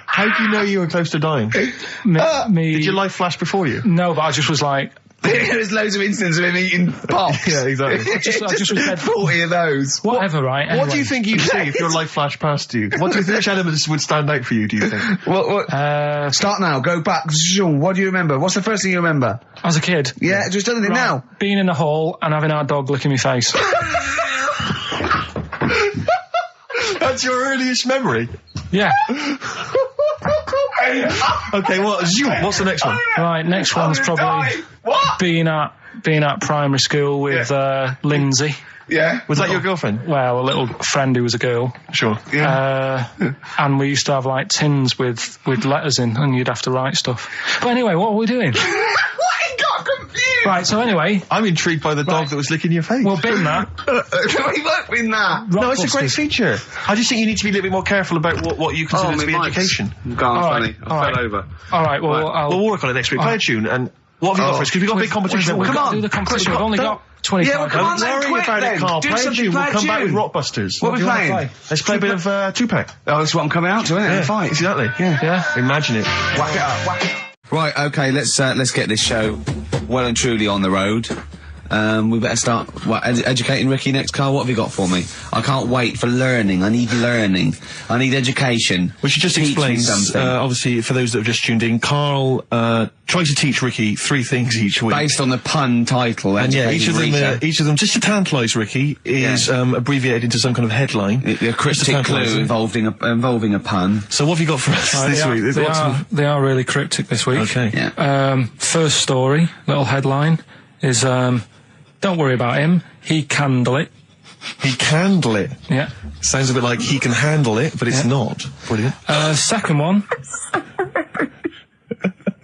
How do you know you were close to dying?
Did
your life flash before you?
No, but I just was like...
There's loads of instances of him eating pops.
Yeah, exactly.
I just was dead.
40 of those.
Whatever, right? Anyway.
What do you think you'd see if your life flashed past you? What do you think, which elements would stand out for you, do you think?
Start now, go back. What do you remember? What's the first thing you remember?
As a kid?
Yeah, just done it now.
Being in the hall and having our dog licking my face.
That's your earliest memory?
Yeah.
Okay, what's the next one?
Right, next one's probably being at primary school with Lindsay.
Yeah.
Was that your girlfriend?
Well, a little friend who was a girl.
Sure.
And we used to have like tins with letters in, and you'd have to write stuff. But anyway, what are we doing?
I got confused.
Right, so anyway,
I'm intrigued by the dog that was licking your face.
well, bin that.
Can we work with that?
No, it's a great feature. I just think you need to be a little bit more careful about what you consider to be education.
Funny. I fell over.
All right, well,
We'll work on it next week. Play a tune, and what have you got for us? Because we've got a big competition.
We've
Come
got
on.
to do the competition. We've only got 25
Yeah, well, come on
Don't
then,
worry
quick
about
then.
it, Carl.
Do
Play a
something,
tune.
play
We'll
a
come back with
tune.
Rockbusters.
What are we playing?
Let's play a bit of Tupac.
Oh, that's what I'm coming out to, isn't it? Fight.
Exactly.
Yeah.
Imagine it.
Whack it up, whack it up. Right, okay, let's get this show well and truly on the road. We better start educating Ricky next, Carl. What have you got for me? I can't wait for learning. I need learning. I need education.
We should just
Teach
explain,
me something.
obviously, for those that have just tuned in, Carl tries to teach Ricky 3 things each week.
Based on the pun title.
And yeah, each
educating
of them, just to tantalise Ricky, is abbreviated into some kind of headline.
a cryptic clue involving a pun.
So what have you got for us this week?
They are really cryptic this week.
Okay.
Yeah.
First story, little headline, is don't worry about him, he can handle it.
He can handle it.
Yeah.
Sounds a bit like he can handle it, but it's not. Brilliant.
Second one.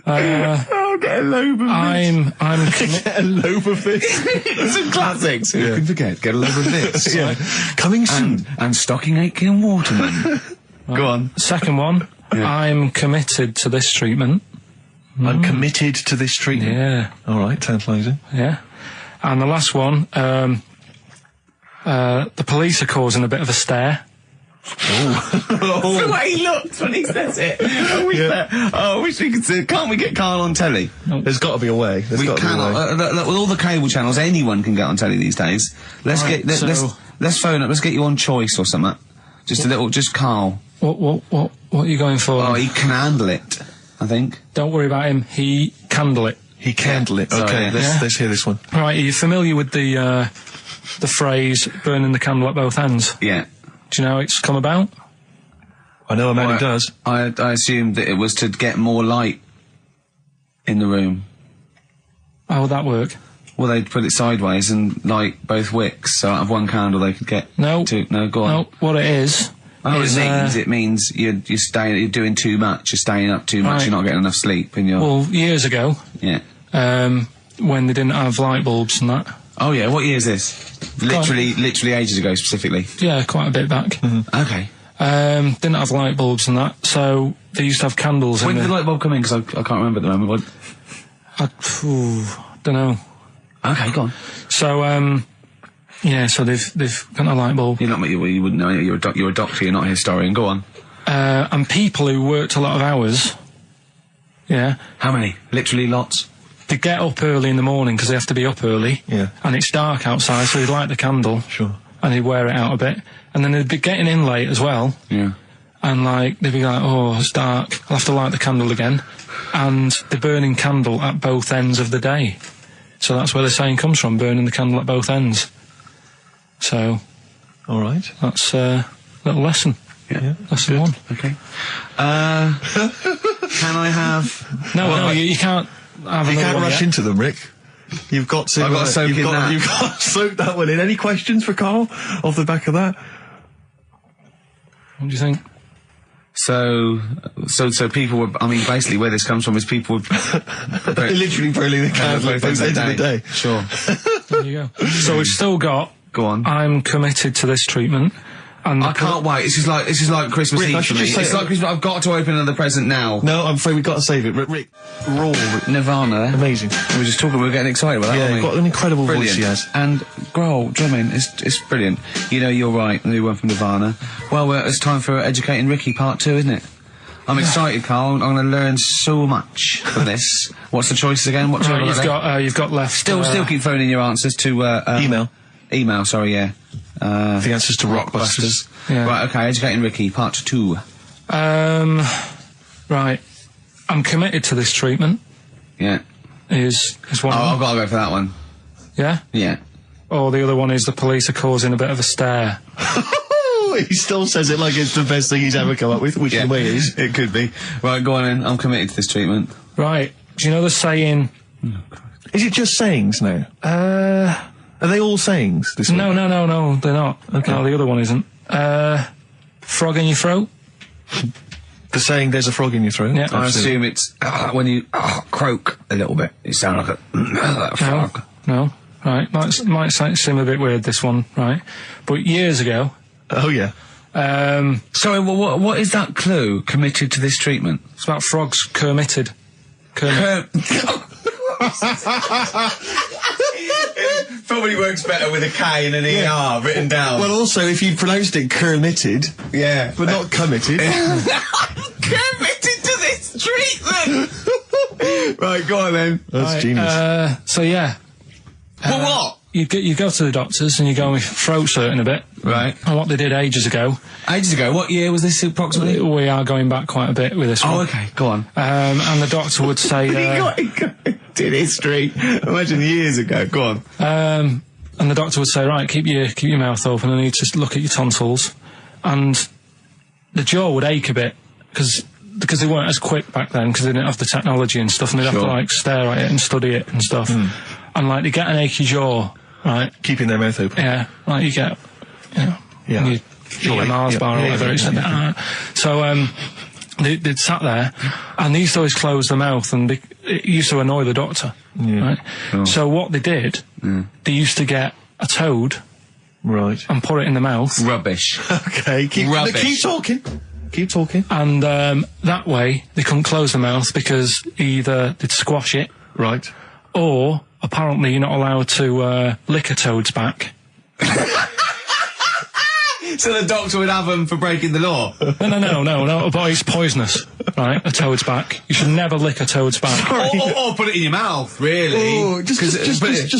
Get a lobe of
I'm
Get a lobe of this.
Some classics. Who can forget? Get a load of this.
Yeah. Coming soon.
And Stocking Aitken Waterman. Go on.
Second one.
Yeah.
I'm committed to this treatment.
I'm committed to this treatment.
Yeah.
All right, tantalising.
Yeah. And the last one, the police are causing a bit of a stir.
The way he looks when he says it. I wish we could see. Can't we get Karl on telly?
There's got to be a way.
We cannot. With all the cable channels, anyone can get on telly these days. Let's phone up. Let's get you on Choice or something. Just Karl.
What are you going for?
Oh, he can handle it, I think.
Don't worry about him. He can handle it.
He can handle it. Okay, let's hear this one.
Right, are you familiar with the phrase "burning the candle at both ends"?
Yeah.
Do you know how it's come about?
I know a man who does.
I assumed that it was to get more light in the room.
How would that work?
Well, they'd put it sideways and light both wicks, so out of one candle they could get two. No, go on.
No, what it is...
It means you're doing too much, you're staying up too much, you're not getting enough sleep, and you're...
Well, years ago...
Yeah.
When they didn't have light bulbs and that...
Oh yeah, what year is this? Literally ages ago, specifically?
Yeah, quite a bit back.
Mm-hmm. Okay.
Didn't have light bulbs and that, so they used to have candles
When did the light bulb come in? Because I can't remember at the moment.
Don't know.
Okay, go on.
So, yeah, so they've got a light bulb.
You wouldn't know. You're a doctor. You're not a historian. Go on.
And people who worked a lot of hours. Yeah.
How many? Literally lots.
They get up early in the morning because they have to be up early.
Yeah.
And it's dark outside, so they'd light the candle.
Sure.
And they'd wear it out a bit, and then they'd be getting in late as well.
Yeah.
And they'd be like, "Oh, it's dark. I'll have to light the candle again." And they're burning candle at both ends of the day. So that's where the saying comes from: burning the candle at both ends. So,
all right,
that's a little lesson.
Yeah,
that's the one.
Okay. Can I have?
No, you can't.
You can't rush into them, Rick. You've got to.
I've got to soak in that.
You've got to soak that one in. Any questions for Karl off the back of that?
What do you think?
So people were. I mean, basically, where this comes from is people
They're literally burning the candle at both ends of the day.
Sure.
There you go. So we've still got.
Go on.
I'm committed to this treatment. And
I can't wait. This is like Christmas
Rick,
Eve for me. It's like Christmas. I've got to open another present now.
No, I'm afraid we've got to save it. Rick, raw.
Nirvana.
Amazing.
We were just talking. We were getting excited about that.
Yeah,
aren't we?
got an incredible voice he has.
And Grohl drumming is brilliant. You know, you're right. The new one from Nirvana. Well, it's time for Educating Ricky Part 2, isn't it? I'm excited, Karl. I'm going to learn so much from this. What's the choices again? What
you've got left.
Still keep phoning your answers to Email. Sorry, yeah.
The answers to Rockbusters.
Yeah.
Right, okay, Educating Ricky, Part 2.
Right. I'm committed to this treatment.
Yeah.
Is one.
Oh, I've got to go for that one.
Yeah?
Yeah.
Or the other one is the police are causing a bit of a stir.
He still says it like it's the best thing he's ever come up with, which in a way it is.
It could be. Right, go on then. I'm committed to this treatment.
Right. Do you know the saying...
Is it just sayings now? Are they all sayings this week?
No, they're not.
Okay.
No, the other one isn't. Frog in your throat?
The saying, there's a frog in your throat?
Yeah.
I assume it's when you croak a little bit. You sound like a frog.
No. Right. Might seem a bit weird, this one, right? But years ago...
Oh, yeah.
Sorry, what is that clue? Committed to this treatment?
It's about frogs Kermitted.
Probably works better with a K and an ER written down.
Well, also, if you pronounced it Kermitted,
yeah,
but not committed.
Committed to this treatment! Right, go on then.
That's genius.
So, yeah.
Well, what?
You go to the doctors and you go with throat hurting a bit.
Right.
And what they did ages ago.
What year was this approximately?
We are going back quite a bit with this one.
Oh, okay, go on.
And the doctor would say...
did history. Imagine years ago, go on.
And the doctor would say, right, keep your mouth open, I need to look at your tonsils. And the jaw would ache a bit, because they weren't as quick back then, because they didn't have the technology and stuff, and they'd have to, stare at it and study it and stuff. And, they get an achy jaw, right?
Keeping their mouth open.
Yeah, you get, you eat a Mars bar or whatever. So, they'd sat there, and they used to always close their mouth, and it used to annoy the doctor, right? Oh. So what they did, they used to get a toad,
right,
and put it in the mouth.
Rubbish.
Okay, keep talking. Keep talking.
And that way, they couldn't close the mouth, because either they'd squash it,
right,
or apparently you're not allowed to lick a toad's back.
So So the doctor would have them for breaking the law.
No, but it's poisonous, right? A toad's back. You should never lick a toad's back.
Or put it in your mouth, really.
Oh, just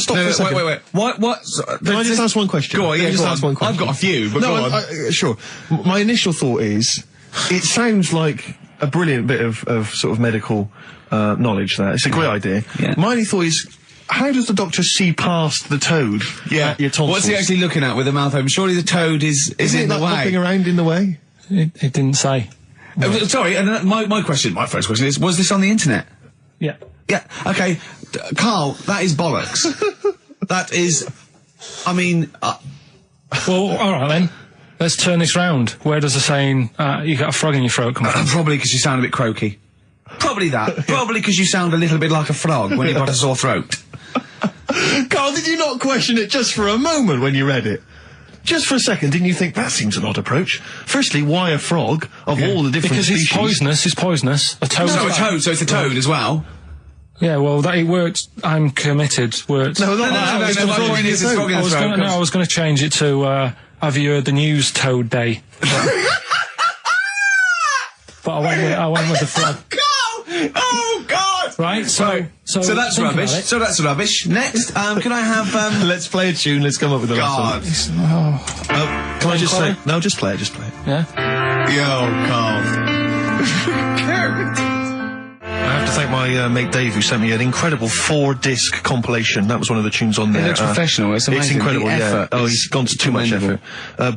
stop for a second.
Wait. What?
Can I just ask one question?
Go on, yeah,
ask one question.
I've got a few, but go on.
Sure. My initial thought is, it sounds like a brilliant bit of sort of medical knowledge there. It's a great idea.
Yeah.
My only thought is, how does the doctor see past the toad?
Yeah.
Your tonsils?
What's he actually looking at with the mouth open? Surely the toad is in the way.
Hopping around in the way?
It didn't say.
Sorry, and my first question is, was this on the internet?
Yeah.
Yeah, okay. Carl, that is bollocks. That is, I mean...
Well, alright then. Let's turn this round. Where does the saying, you got a frog in your throat come from?
Probably because you sound a bit croaky. Probably that. Probably because you sound a little bit like a frog when you've got a sore throat.
Carl, did you not question it just for a moment when you read it? Just for a second, didn't you think that seems an odd approach? Firstly, why a frog of all the different
because
species?
Because it's poisonous. A toad.
So a toad, so it's a toad as well.
Yeah, well, that it worked. I'm committed. Worked.
No, my point is it's frog in the throat.
I was going to change it to, have you heard the news Toad Day? But I went with the frog.
Oh God!
Right, so
that's rubbish. So that's rubbish. Next, can I have
Let's play a tune. Let's come up with a
God.
Can I just say? No, just play it. Just play it.
Yeah.
Yo, Carl.
I have to thank my mate Dave, who sent me an incredible 4-disc compilation. That was one of the tunes on there.
It looks professional. It's amazing.
It's incredible.
The effort
Oh, he's gone to too much effort.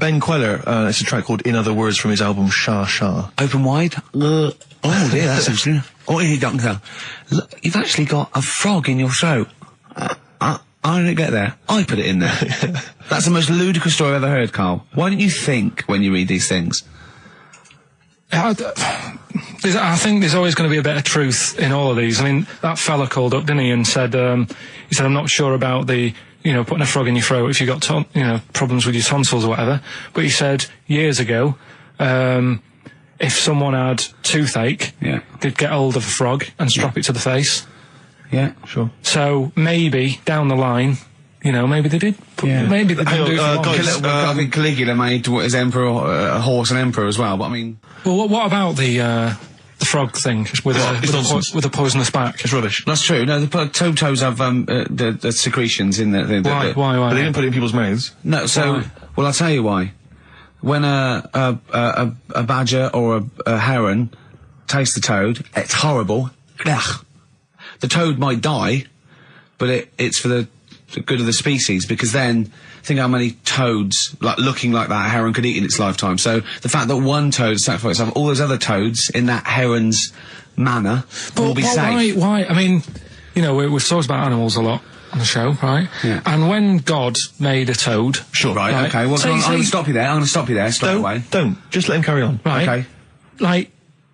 Ben Queller. It's a track called "In Other Words" from his album Sha Sha.
Open wide. Oh dear, that's interesting. Oh, here, doctor. Look, you've actually got a frog in your throat. I didn't get there. I put it in there. That's the most ludicrous story I've ever heard, Carl. Why don't you think when you read these things?
I think there's always going to be a bit of truth in all of these. I mean, that fella called up, didn't he, and said, I'm not sure about the, putting a frog in your throat if you've got, problems with your tonsils or whatever. But he said years ago, if someone had toothache, they'd get hold of a frog and strap it to the face.
Yeah, sure.
So maybe down the line, maybe they did. Maybe they can do
I think Caligula made his emperor a horse and emperor as well. But I mean,
well, what about the frog thing with a poisonous back?
It's rubbish.
That's true. No, the toads have the secretions in the
Why?
But they didn't put it in people's mouths.
No. So, well, I'll tell you why. When a badger or a heron tastes the toad, it's horrible. Ugh. The toad might die, but it's for the good of the species, because then think how many toads looking like that heron could eat in its lifetime. So the fact that one toad sacrificed all those other toads in that heron's manner will be safe.
Why? I mean, we've talked about animals a lot on the show, right?
Yeah.
And when God made a toad,
sure, right? Okay. Well, I'm going to stop you there. I'm going to stop you there straight away.
Don't just let him carry on.
Right?
Okay.
Like,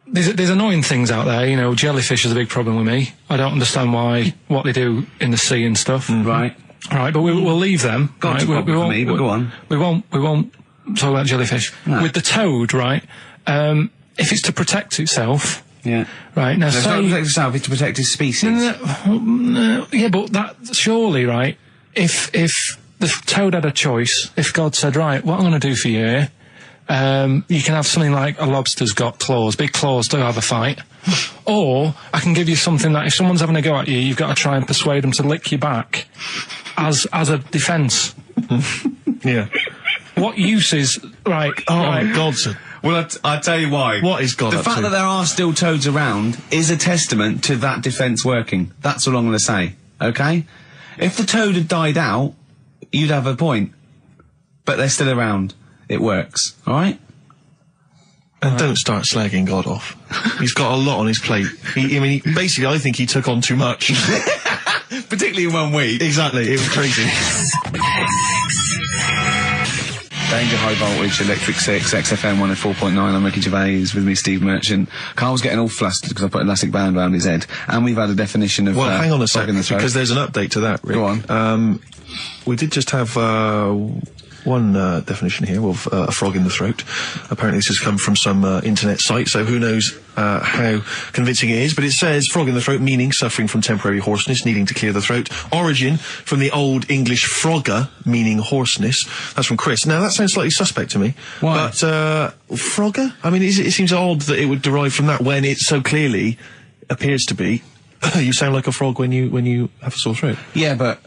there's annoying things out there. Jellyfish is a big problem with me. I don't understand what they do in the sea and stuff.
Right.
Right, but we'll leave them.
Got
right?
we won't, me, but go on.
We won't talk about jellyfish.
No.
With the toad, right? If it's to protect itself.
Yeah.
Right, now
it's not to protect itself, it's to protect its species.
No, yeah, but that, surely, right, if the toad had a choice, if God said, right, what I'm going to do for you here, you can have something like a lobster's got claws, big claws to have a fight. Or I can give you something that if someone's having a go at you, you've got to try and persuade them to lick you back as a defence.
Yeah.
What use is, right...
Godson.
Well, I'll tell you why.
What is God
The
up
fact
to?
that there are still toads around is a testament to that defence working. That's all I'm going to say, okay? If the toad had died out, you'd have a point. But they're still around. It works, alright?
And don't start slagging God off. He's got a lot on his plate. Basically, I think he took on too much.
Particularly in 1 week.
Exactly, it was crazy.
Danger High Voltage, Electric 6, XFM 104.9. I'm Ricky Gervais, with me Steve Merchant. Carl's getting all flustered because I put an elastic band around his head. And we've had a definition of...
Well, hang on a second,
in the throat.
because there's an update to that, Rick.
Go on.
we did just have one definition here of a frog in the throat. Apparently this has come from some internet site, so who knows how convincing it is, but it says frog in the throat, meaning suffering from temporary hoarseness, needing to clear the throat. Origin from the Old English frogger, meaning hoarseness. That's from Chris. Now that sounds slightly suspect to me.
Why?
But frogger? I mean, it seems odd that it would derive from that when it so clearly appears to be you sound like a frog when you have a sore throat.
Yeah, but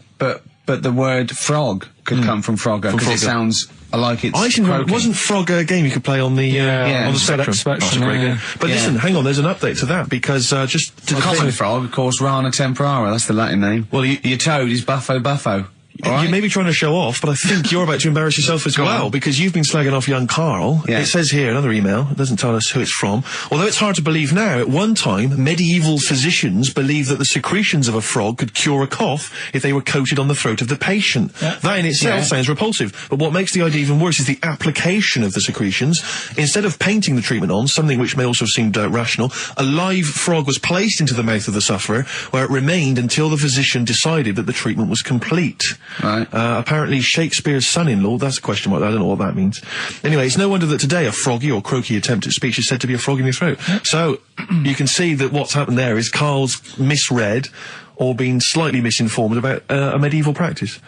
the word frog could come from Frogger, because it sounds like it's croaking.
Wasn't Frogger a game you could play on the on the Spectrum? That's a great game. But listen, hang on, there's an update to that, because just to
the common frog, of course, Rana tempora, that's the Latin name. Well, your toad is Buffo Buffo. Right.
You may be trying to show off, but I think you're about to embarrass yourself as well, because you've been slagging off young Karl. Yeah. It says here, another email, it doesn't tell us who it's from. Although it's hard to believe now, at one time, medieval physicians believed that the secretions of a frog could cure a cough if they were coated on the throat of the patient. Yeah. That in itself sounds repulsive, but what makes the idea even worse is the application of the secretions. Instead of painting the treatment on, something which may also have seemed rational, a live frog was placed into the mouth of the sufferer, where it remained until the physician decided that the treatment was complete.
Right.
Apparently Shakespeare's son-in-law, that's a question mark, I don't know what that means. Anyway, it's no wonder that today a froggy or croaky attempt at speech is said to be a frog in your throat. So, you can see that what's happened there is Karl's misread or been slightly misinformed about a medieval practice.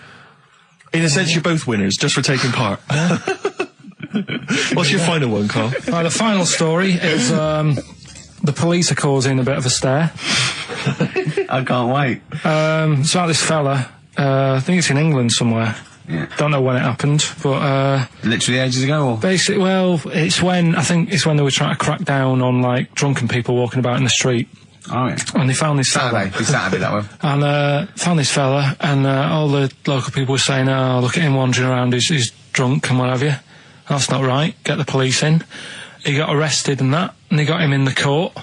In a sense, you're both winners, just for taking part. What's your final one, Karl?
The final story is, the police are causing a bit of a stir.
I can't wait.
It's about this fella. I think it's in England somewhere. Yeah. Don't know when it happened, but
literally ages ago. Or?
Basically, well, I think it's when they were trying to crack down on like drunken people walking about in the street.
Oh yeah.
And they found this fella.
Saturday that way.
And found this fella, and all the local people were saying, "Oh, look at him wandering around. He's drunk and what have you." That's not right. Get the police in. He got arrested and that, and they got him in the court.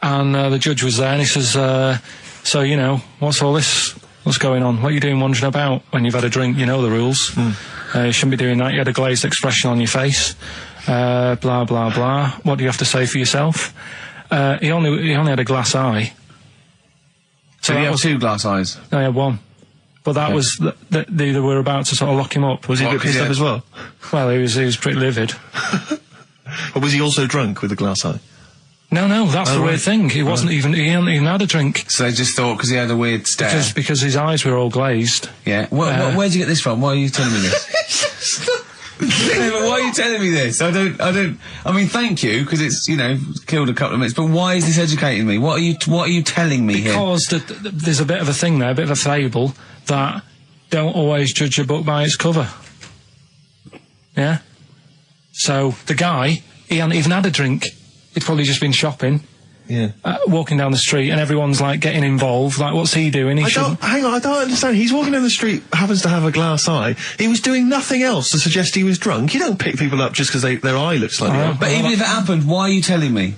And the judge was there, and he says, "So you know, what's all this? What's going on? What are you doing wandering about when you've had a drink? You know the rules. You shouldn't be doing that. You had a glazed expression on your face. Blah, blah, blah. What do you have to say for yourself?" He only had a glass eye.
So he had two glass eyes?
No, he had one. But that was, they were about to sort of lock him up.
Was he a bit pissed up as well?
Well, he was pretty livid.
But was he also drunk with a glass eye?
No, that's the weird thing. He wasn't even, he hadn't even had a drink.
So they just thought, because he had a weird stare.
Because his eyes were all glazed.
Yeah. Where'd you get this from? Why are you telling me this? Yeah, but why are you telling me this? I mean, thank you, because it's, you know, killed a couple of minutes, but why is this educating me? What are you telling me
because
here?
Because there's a bit of a thing there, a bit of a fable, that don't always judge a book by its cover. Yeah? So, the guy, he hadn't even had a drink. He'd probably just been shopping. Yeah. Walking down the street, and everyone's like getting involved. Like, what's he doing?
Hang on, I don't understand. He's walking down the street, happens to have a glass eye. He was doing nothing else to suggest he was drunk. You don't pick people up just because their eye looks like that.
But even if it happened, why are you telling me?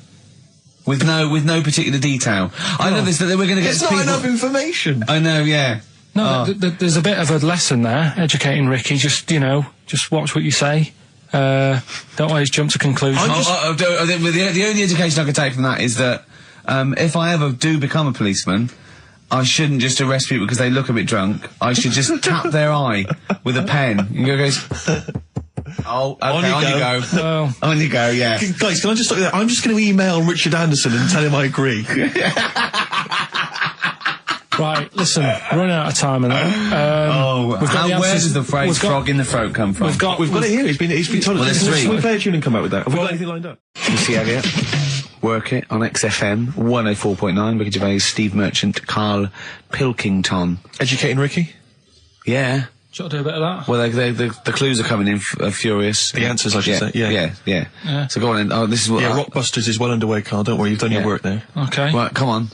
With no particular detail. I know this, that we're going to get
it's not enough information.
I know, yeah.
No, there's a bit of a lesson there, educating Ricky. Just watch what you say. Don't always jump to conclusions.
The only education I can take from that is that if I ever do become a policeman, I shouldn't just arrest people because they look a bit drunk. I should just tap their eye with a pen. And goes, oh, okay, on you go.
Well,
on you go, yeah.
Guys, can I just stop you there? I'm just going to email Richard Anderson and tell him I agree.
Right, listen, we're running out of time and that.
Where does the phrase frog in the throat come from?
We've got it here. He's been told us. We'll play a tune and come back with that. Have we got anything lined up?
Missy Elliott, Work It on XFM 104.9. Ricky Gervais, Steve Merchant, Karl Pilkington.
Educating Ricky?
Yeah.
Should I do a bit of that?
Well, the clues are coming in furious.
The answers, I should say.
Yeah. So go on in. Oh, this is what...
Yeah, Rockbusters is well underway, Karl. Don't worry, you've done your work there.
Okay.
Right, come on.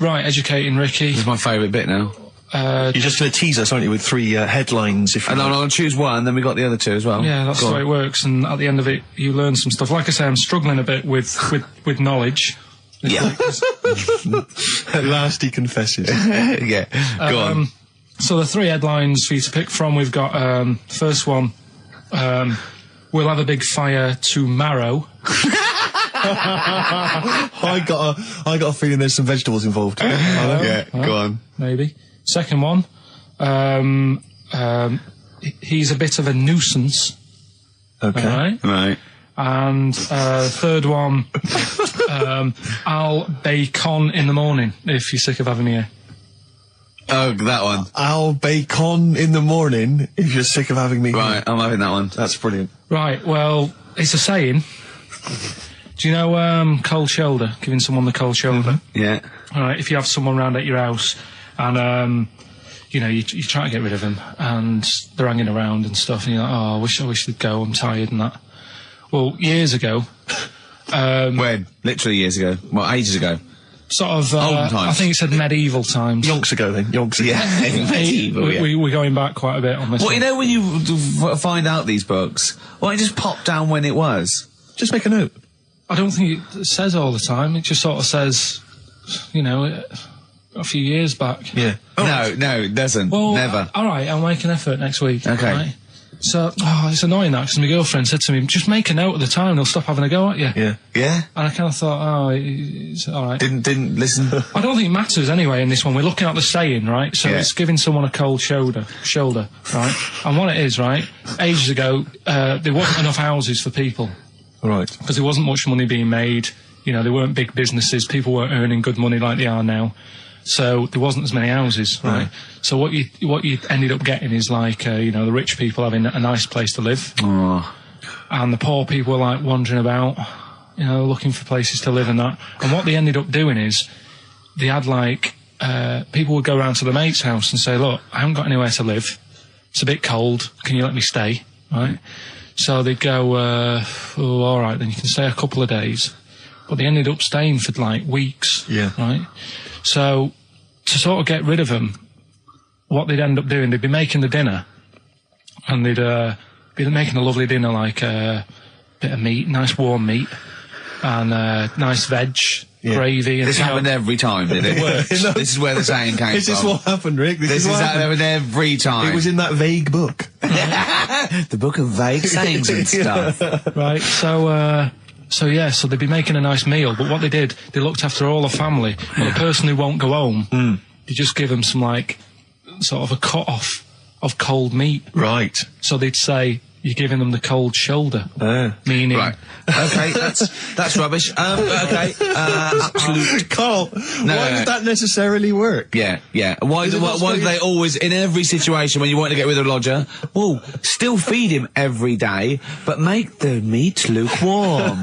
Right, educating Ricky.
This is my favourite bit now.
You're just going to tease us, aren't you, with three headlines?
And I'm going to choose one, then we got the other two as well.
Yeah, that's the way it works, and at the end of it, you learn some stuff. Like I say, I'm struggling a bit with knowledge.
Yeah.
At last he confesses.
Yeah, go on.
So the three headlines for you to pick from, we've got, first one, we'll have a big fire tomorrow.
I got a feeling there's some vegetables involved.
Yeah, go on.
Maybe. Second one, he's a bit of a nuisance.
Okay.
Right.
And third one, I'll bacon in the morning if you're sick of having me here.
Oh, that one.
I'll bacon in the morning if you're sick of having me.
Right, I'm having that one.
That's brilliant.
Right, well, it's a saying. Do you know cold shoulder? Giving someone the cold shoulder?
Yeah.
All right, if you have someone round at your house and, you know, you try to get rid of them and they're hanging around and stuff and you're like, oh, I wish they'd go, I'm tired and that. Well, years ago...
when? Literally years ago. Well, ages ago.
Sort of,
Olden times.
I think it said medieval times.
Yonks ago, then. Yonks ago.
Yeah. Medieval, yeah.
We're going back quite a bit on this
Well,
one.
you know when you find out these books, why don't you just pop down when it was?
Just make a note.
I don't think it says all the time. It just sort of says, you know, a few years back.
Yeah.
No, it doesn't.
Well,
Never.
All right, I'll make an effort next week.
Okay.
Right? So, it's annoying that, because my girlfriend said to me, just make a note of the time and they'll stop having a go at you.
Yeah.
Yeah?
And I kind of thought, it's all right.
Didn't listen?
I don't think it matters anyway in this one. We're looking at the saying, right? So
Yeah.
it's giving someone a cold shoulder, right? And what it is, right? Ages ago, there wasn't enough houses for people.
Right.
Because there wasn't much money being made. You know, there weren't big businesses. People weren't earning good money like they are now. So there wasn't as many houses, right? So what you ended up getting is like, you know, the rich people having a nice place to live.
Oh.
And the poor people were like wandering about, you know, looking for places to live and that. And what they ended up doing is they had like, people would go around to the mate's house and say, look, I haven't got anywhere to live. It's a bit cold. Can you let me stay? Right? So they'd go, oh, all right, then you can stay a couple of days. But they ended up staying for like weeks.
Yeah.
Right? So to sort of get rid of them, what they'd end up doing, they'd be making the dinner and they'd be making a lovely dinner, like a bit of meat, nice warm meat, and nice veg, gravy. And
This happened every time, did it? This is where the saying came from.
This is what happened, Rick.
This is what happened every time.
It was in that vague book.
The book of vague sayings and stuff.
Right, so they'd be making a nice meal, but what they did, they looked after all the family, but the person who won't go home, they just give them some, like, sort of a cut-off of cold meat.
Right.
So they'd say, you're giving them the cold shoulder. Meaning...
Right. Okay, that's rubbish. Okay, absolute...
Carl, why would that necessarily work?
Yeah. Why do they always, in every situation when you want to get rid of a lodger, well, still feed him every day, but make the meat lukewarm.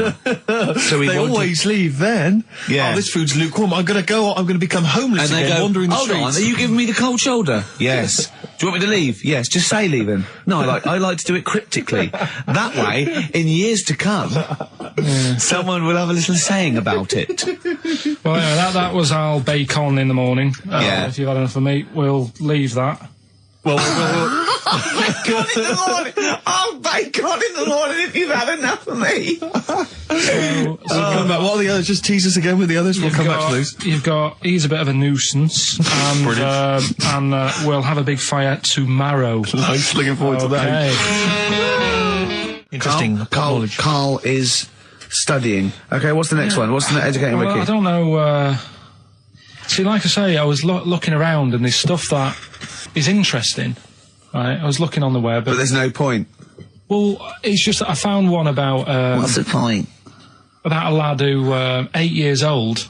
So
they always leave then.
Yeah.
Oh, this food's lukewarm. I'm going to become homeless
and they
again,
go,
wandering the
hold
streets.
on, are you giving me the cold shoulder? Yes. Do you want me to leave? Yes, just say leaving. No, I like to do it cryptically. That way, in years to come, someone will have a little saying about it.
Well, yeah, that was our bacon in the morning. If you've had enough of meat, we'll leave that.
Well,
Bacon in the morning! Oh, bacon in the morning if you've had enough of me!
come back. What are the others? Just tease us again with the others. We'll come back to those.
He's a bit of a nuisance, and we'll have a big fire tomorrow.
Nice, looking forward to that. Interesting.
Carl is studying. Okay, what's the next one? What's the educating
Well,
wiki?
I don't know. See, like I say, I was looking around and there's stuff that is interesting. Right, I was looking on the web.
But there's no point.
Well, it's just that I found one about...
What's the point?
About a lad who, 8 years old,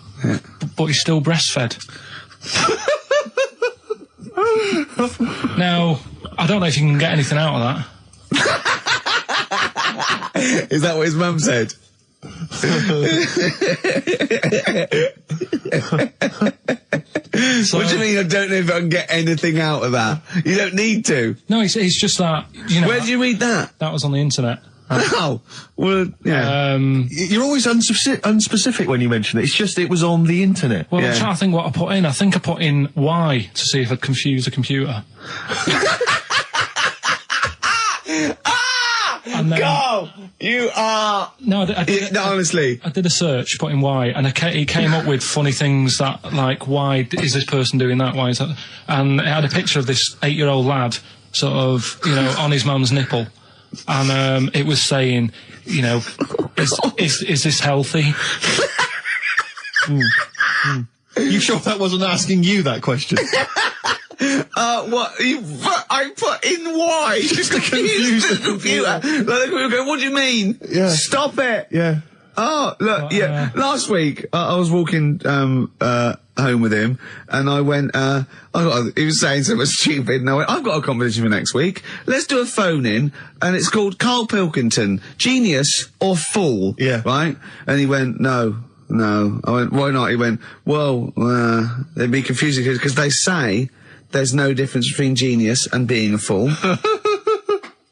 but he's still breastfed. Now, I don't know if you can get anything out of that.
Is that what his mum said? What do you mean I don't know if I can get anything out of that? You don't need to.
No, it's just that, you know...
Where did you read that?
That was on the internet.
Oh, well, yeah.
You're always unspecific when you mention it. It's just it was on the internet.
Well, I'm trying to think what I put in. I think I put in Y to see if I'd confuse a computer. And then,
Go! You are...
No, I did
No, honestly.
I did a search, put in why, and he came up with funny things that, like, why is this person doing that? Why is that? And it had a picture of this 8-year-old lad, sort of, you know, on his mum's nipple. And it was saying, you know, is this healthy?
You sure that wasn't asking you that question?
What? I put in Y just to confuse the computer. Like the computer going, what do you mean?
Yeah.
Stop it.
Yeah.
Oh, look, last week, I was walking, home with him, and I went, he was saying something stupid, and I went, I've got a competition for next week. Let's do a phone-in, and it's called Karl Pilkington, Genius or Fool.
Yeah.
Right? And he went, no. I went, why not? He went, well, it'd be confusing, because they say there's no difference between genius and being a fool.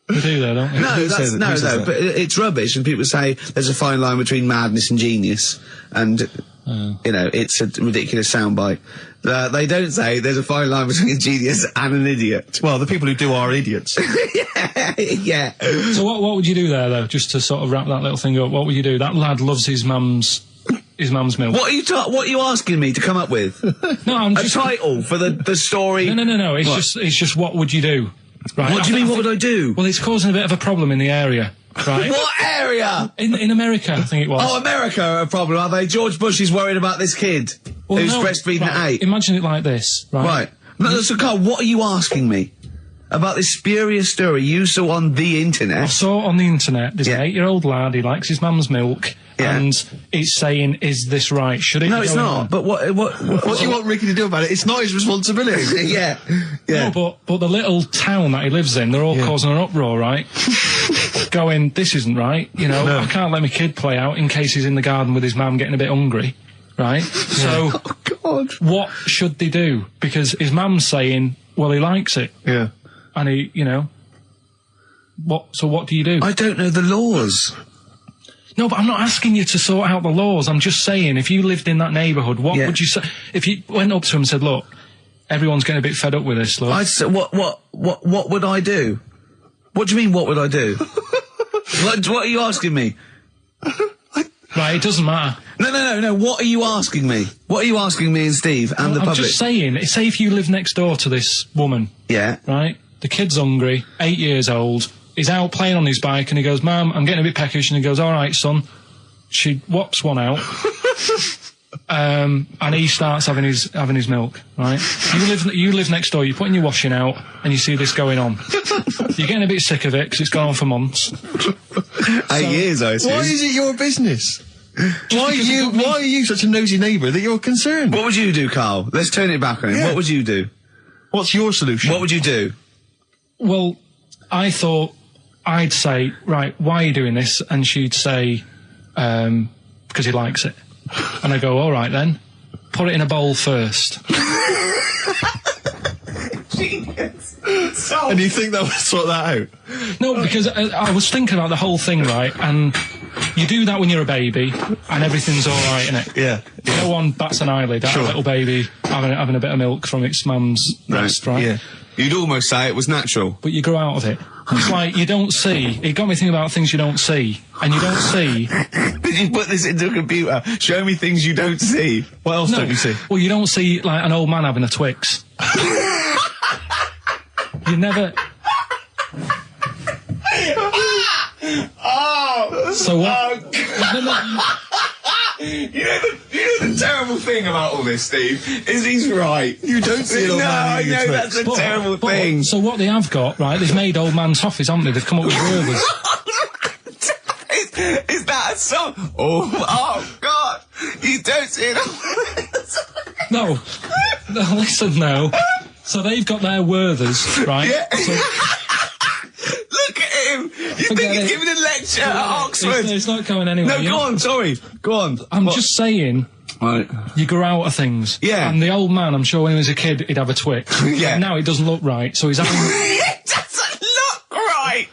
We do though, don't we?
No, but it's rubbish, and people say there's a fine line between madness and genius, and, you know, it's a ridiculous soundbite. They don't say there's a fine line between a genius and an idiot.
Well, the people who do are idiots.
Yeah.
So what would you do there, though, just to sort of wrap that little thing up? What would you do? That lad loves his mum's milk.
What are you asking me to come up with?
No, I'm just...
A title for the story?
No. It's just what would you do? Right.
What do you mean, what would I do?
Well, it's causing a bit of a problem in the area, right?
What area?
In America, I think it was.
Oh, America are a problem, are they? George Bush is worried about this kid who's breastfeeding at 8.
Imagine it like this, right?
Right. No, so, Carl, what are you asking me? About this spurious story you saw on the internet?
I saw on the internet, there's an 8-year-old lad, he likes his mum's milk, and he's saying, is this right? Should it
No,
be
it's
going
not.
on?
But what
do you want Ricky to do about it? It's not his responsibility.
Yeah.
No, but the little town that he lives in, they're all causing an uproar, right? Going, this isn't right, you know, I can't let my kid play out in case he's in the garden with his mum getting a bit hungry, right? So,
Oh, God.
what should they do? Because his mum's saying, well, he likes it.
Yeah.
And he, you know, what do you do?
I don't know the laws.
No, but I'm not asking you to sort out the laws. I'm just saying, if you lived in that neighbourhood, what would you say? If you went up to him and said, look, everyone's getting a bit fed up with this, look.
I'd say, what would I do? What do you mean, what would I do? what are you asking me?
Right, it doesn't matter.
No, what are you asking me? What are you asking me and Steve and the
I'm
public?
just saying, say if you live next door to this woman.
Yeah.
Right? The kid's hungry, 8 years old, he's out playing on his bike and he goes, Mum, I'm getting a bit peckish, and he goes, all right, son. She whops one out. And he starts having his milk, right? You live next door, you're putting your washing out, and you see this going on. You're getting a bit sick of it, because it's gone on for months.
8 years, I assume.
Why is it your business? Why are you such a nosy neighbour that you're concerned?
What would you do, Carl? Let's turn it back on him.
Yeah.
What would you do?
What's your solution?
What would you do?
Well, I thought I'd say, right, why are you doing this? And she'd say, because he likes it. And I go, all right then, put it in a bowl first.
And you think that would sort that out?
No, because I was thinking about the whole thing, right? And you do that when you're a baby, and everything's all right, innit?
Yeah.
No one bats an eyelid at a little baby having a bit of milk from its mum's breast, right?
Yeah.
You'd almost say it was natural.
But you grow out of it. It's like you don't see. It got me thinking about things you don't see, and you don't see.
Did you put this into a computer? Show me things you don't see.
What else don't you see?
Well, you don't see like an old man having a Twix. You never.
Oh!
So what?
Oh, You know the terrible thing about all this, Steve, is he's right.
You don't see an old man
I
eating a
know,
Twix.
that's a terrible thing.
So what they have got, right, they've made old man toffees, haven't they? They've come up with Gervais.
Is that a song? Oh, God. You don't see it.
No, listen now. So they've got their Werthers, right?
Yeah.
So,
Look at him. You think he's giving a lecture at Oxford?
It's not going anywhere.
No, go on, sorry. Go on.
I'm just saying,
Right.
you grow out of things.
Yeah.
And the old man, I'm sure when he was a kid, he'd have a Twix.
Yeah.
Now it doesn't look right, so he's having...
It doesn't look right.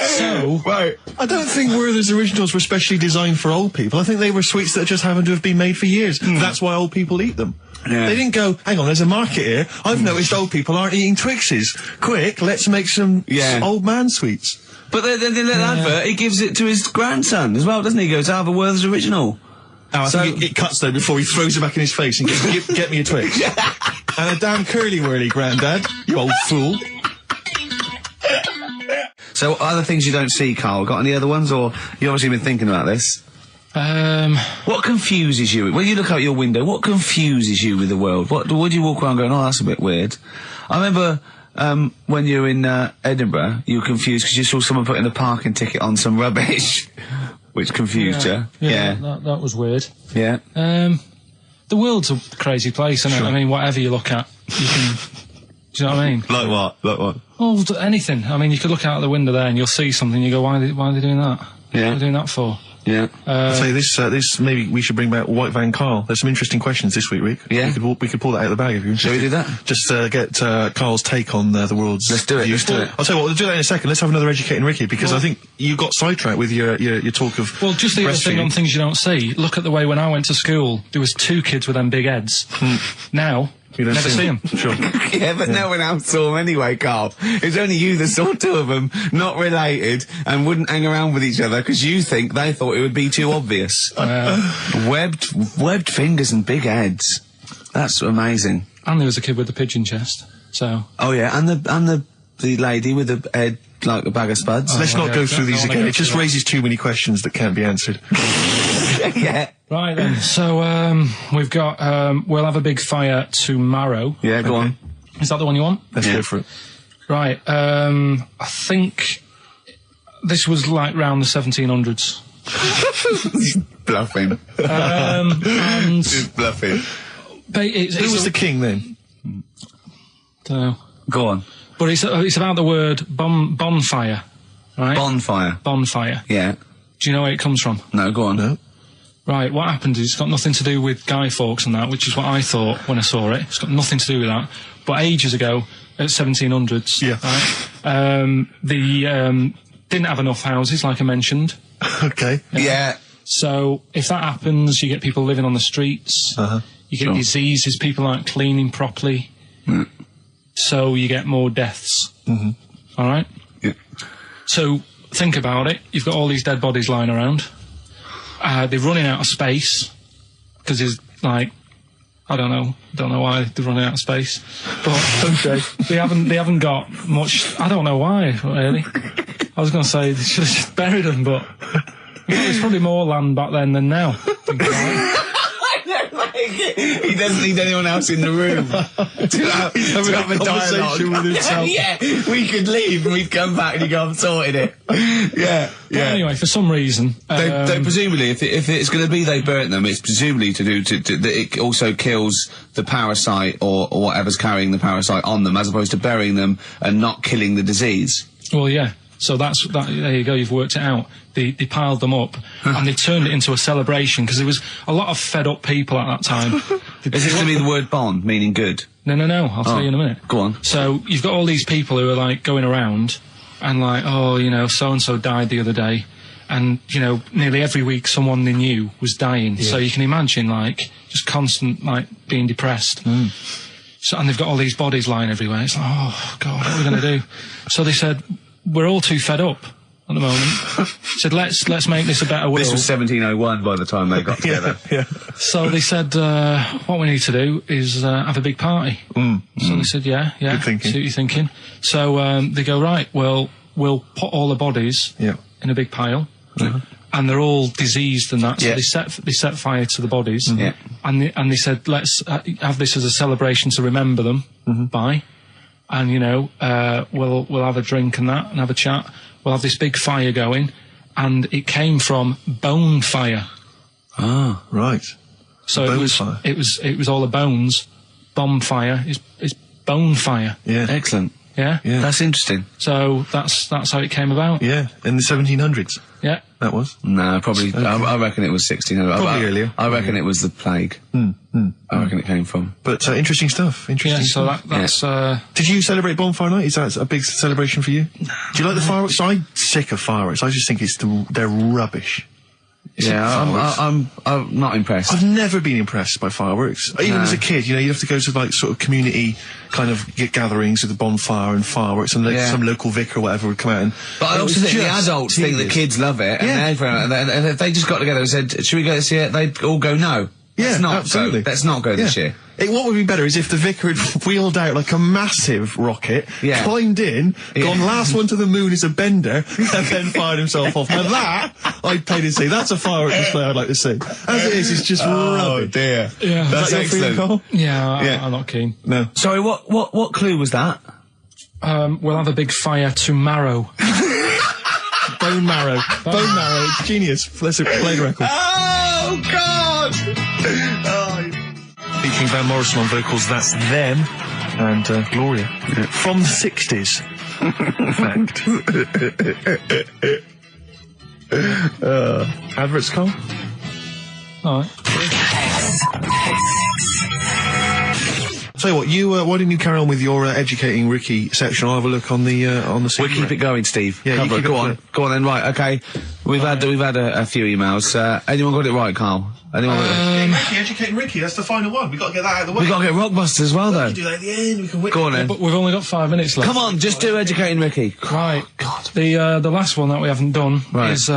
So...
Right.
I don't think Werther's originals were specially designed for old people. I think they were sweets that just happened to have been made for years. That's why old people eat them.
Yeah.
They didn't go, hang on, there's a market here. I've noticed old people aren't eating Twixes. Quick, let's make some old man sweets.
But the little advert, he gives it to his grandson as well, doesn't he? He goes, have a Werther's original.
Oh, I think it cuts though before he throws it back in his face and goes, get me a Twix. And a damn curly-whirly, Grandad, you old fool.
So, other things you don't see, Carl? Got any other ones, or you obviously been thinking about this? What confuses you? When you look out your window, what confuses you with the world? What do you walk around going, oh, that's a bit weird? I remember when you were in Edinburgh, you were confused because you saw someone putting a parking ticket on some rubbish, which confused you.
Yeah, that was weird.
Yeah.
The world's a crazy place, isn't it? I mean, whatever you look at, you can... Do you know what I mean?
Like what? Like what?
Well, anything. I mean, you could look out the window there and you'll see something and you go, why are they doing that?
Yeah.
What are they doing that for?
Yeah.
I'll tell you this, maybe we should bring back White Van Karl. There's some interesting questions this week, Rick.
Yeah.
We could pull that out of the bag if you're interested.
Shall we do that?
Just get Carl's take on the world's
Let's do it,
views.
let's do it.
I'll tell you what, we'll do that in a second. Let's have another Educating Ricky, because I think you got sidetracked with your talk of
Well, just the other thing
breastfeeding.
on things you don't see. Look at the way when I went to school, there was 2 kids with them big heads. Now,
You don't
never see them.
Sure.
Yeah, but no one else saw them anyway, Carl. It was only you that saw 2 of them, not related, and wouldn't hang around with each other because you think they thought it would be too obvious. Webbed fingers and big heads. That's amazing.
And there was a kid with a pigeon chest. So
Oh yeah, and the lady with the head like a bag of spuds.
Let's not go through these
don't wanna
again.
go
It just
through that.
raises too many questions that can't be answered.
Yeah.
right then. So we've got we'll have a big fire tomorrow.
Yeah, go on.
Is that the one you want?
Let's
Yeah.
go for it.
Right. I think this was like round the 1700s.
Bluffing.
And
Just bluffing.
Who was the king then?
Dunno.
Go on.
But it's about the word bonfire, right?
Bonfire.
Bonfire.
Yeah.
Do you know where it comes from?
No, go on.
No.
Right, what happened is it's got nothing to do with Guy Fawkes and that, which is what I thought when I saw it. It's got nothing to do with that. But ages ago, at 1700s,
Yeah.
right, they didn't have enough houses, like I mentioned.
Okay.
Yeah.
So if that happens, you get people living on the streets. You get
Sure.
diseases, people aren't cleaning properly. So you get more deaths. All right?
Yeah.
So think about it. You've got all these dead bodies lying around. They're running out of space because there's like, I don't know why they're running out of space, but they haven't got much. I don't know why really. I was going to say they should have just buried them, but there's probably more land back then than now.
He doesn't need anyone else in the room to have a dialogue.
with himself.
Yeah, we could leave and we'd come back and you go, I've sorted it. Yeah,
But anyway, for some reason,
They presumably, if it's going to be they burnt them, it's presumably to do that it also kills the parasite or whatever's carrying the parasite on them, as opposed to burying them and not killing the disease.
well, yeah. So that's that. There you go. You've worked it out. They piled them up and they turned it into a celebration because there was a lot of fed up people at that time.
Is this going to be the word bond, meaning good?
No. I'll tell you in a minute.
Go on.
So you've got all these people who are like going around and like, oh, you know, so and so died the other day, and you know, nearly every week someone they knew was dying. So you can imagine like just constant like being depressed. So and they've got all these bodies lying everywhere. It's like, oh God, what are we going to do? So they said, we're all too fed up at the moment. Said, let's make this a better world.
This was 1701 by the time they got together.
Yeah.
So they said, what we need to do is have a big party. So they said, yeah,
Good thinking.
see what you're thinking. So they go, right, well, we'll put all the bodies
Yeah.
in a big pile. And they're all diseased and that, so
Yeah.
they set fire to the bodies.
Yeah.
And they said, let's have this as a celebration to remember them by. And, you know, we'll have a drink and that and have a chat. We'll have this big fire going. And it came from bone fire.
Ah.
Right.
So
Bone
it was
fire.
it was all the bones. Bonfire is bone fire.
Yeah.
Excellent.
Yeah?
Yeah.
That's interesting.
So that's how it came about.
Yeah. In the 1700s.
Yeah.
That was.
No, probably.
Okay.
I reckon it was 1600.
Probably earlier.
I reckon it was the plague. I reckon it came from.
But interesting stuff. Interesting
Yeah, so
stuff.
that's
Did you celebrate Bonfire Night? Is that a big celebration for you? Do you like the fireworks? I'm sick of fireworks. I just think they're rubbish.
Yeah, I'm not impressed.
I've never been impressed by fireworks. Even
No.
as a kid, you know, you'd have to go to like sort of community kind of gatherings with a bonfire and fireworks, and
Yeah.
some local vicar or whatever would come out. And
But I
it
also
was
think the
just
adults think the
tedious.
kids love it,
Yeah.
and if they just got together and said, "Should we go see it?" They'd all go, "No."
Yeah,
Let's not
absolutely.
Go. Let's not go this year.
What would be better is if the vicar had wheeled out like a massive rocket, climbed in, gone last one to the moon is a bender, and then fired himself off. Now that, I'd pay to see. That's a firework display I'd like to see. As it is, it's just rubbish.
Oh dear.
Yeah.
That's excellent.
Cole?
Yeah, I'm not keen.
No.
Sorry, what clue was that?
We'll have a big fire tomorrow.
Bone marrow. Bone marrow. Genius. Let's play the record.
Oh, God!
Featuring Van Morrison on vocals, that's Them, and Gloria. From the 60s, in fact. Adverts, Cole?
All right.
Tell you what, why didn't you carry on with your educating Ricky section? I'll have a look on the
We'll keep it going, Steve.
Yeah, you keep
go on. Go on then, right, okay. We've had a few emails. Anyone got it right, Carl? Anyone got it?
Educating Ricky, that's the final one. We've got to get that out of the way.
We've got to get Rockbusters as well, though.
We can do that at the end, we can whip.
Go on then.
But we've only got 5 minutes left.
Come on, just do Educating Ricky.
Right. God. The last one that we haven't done is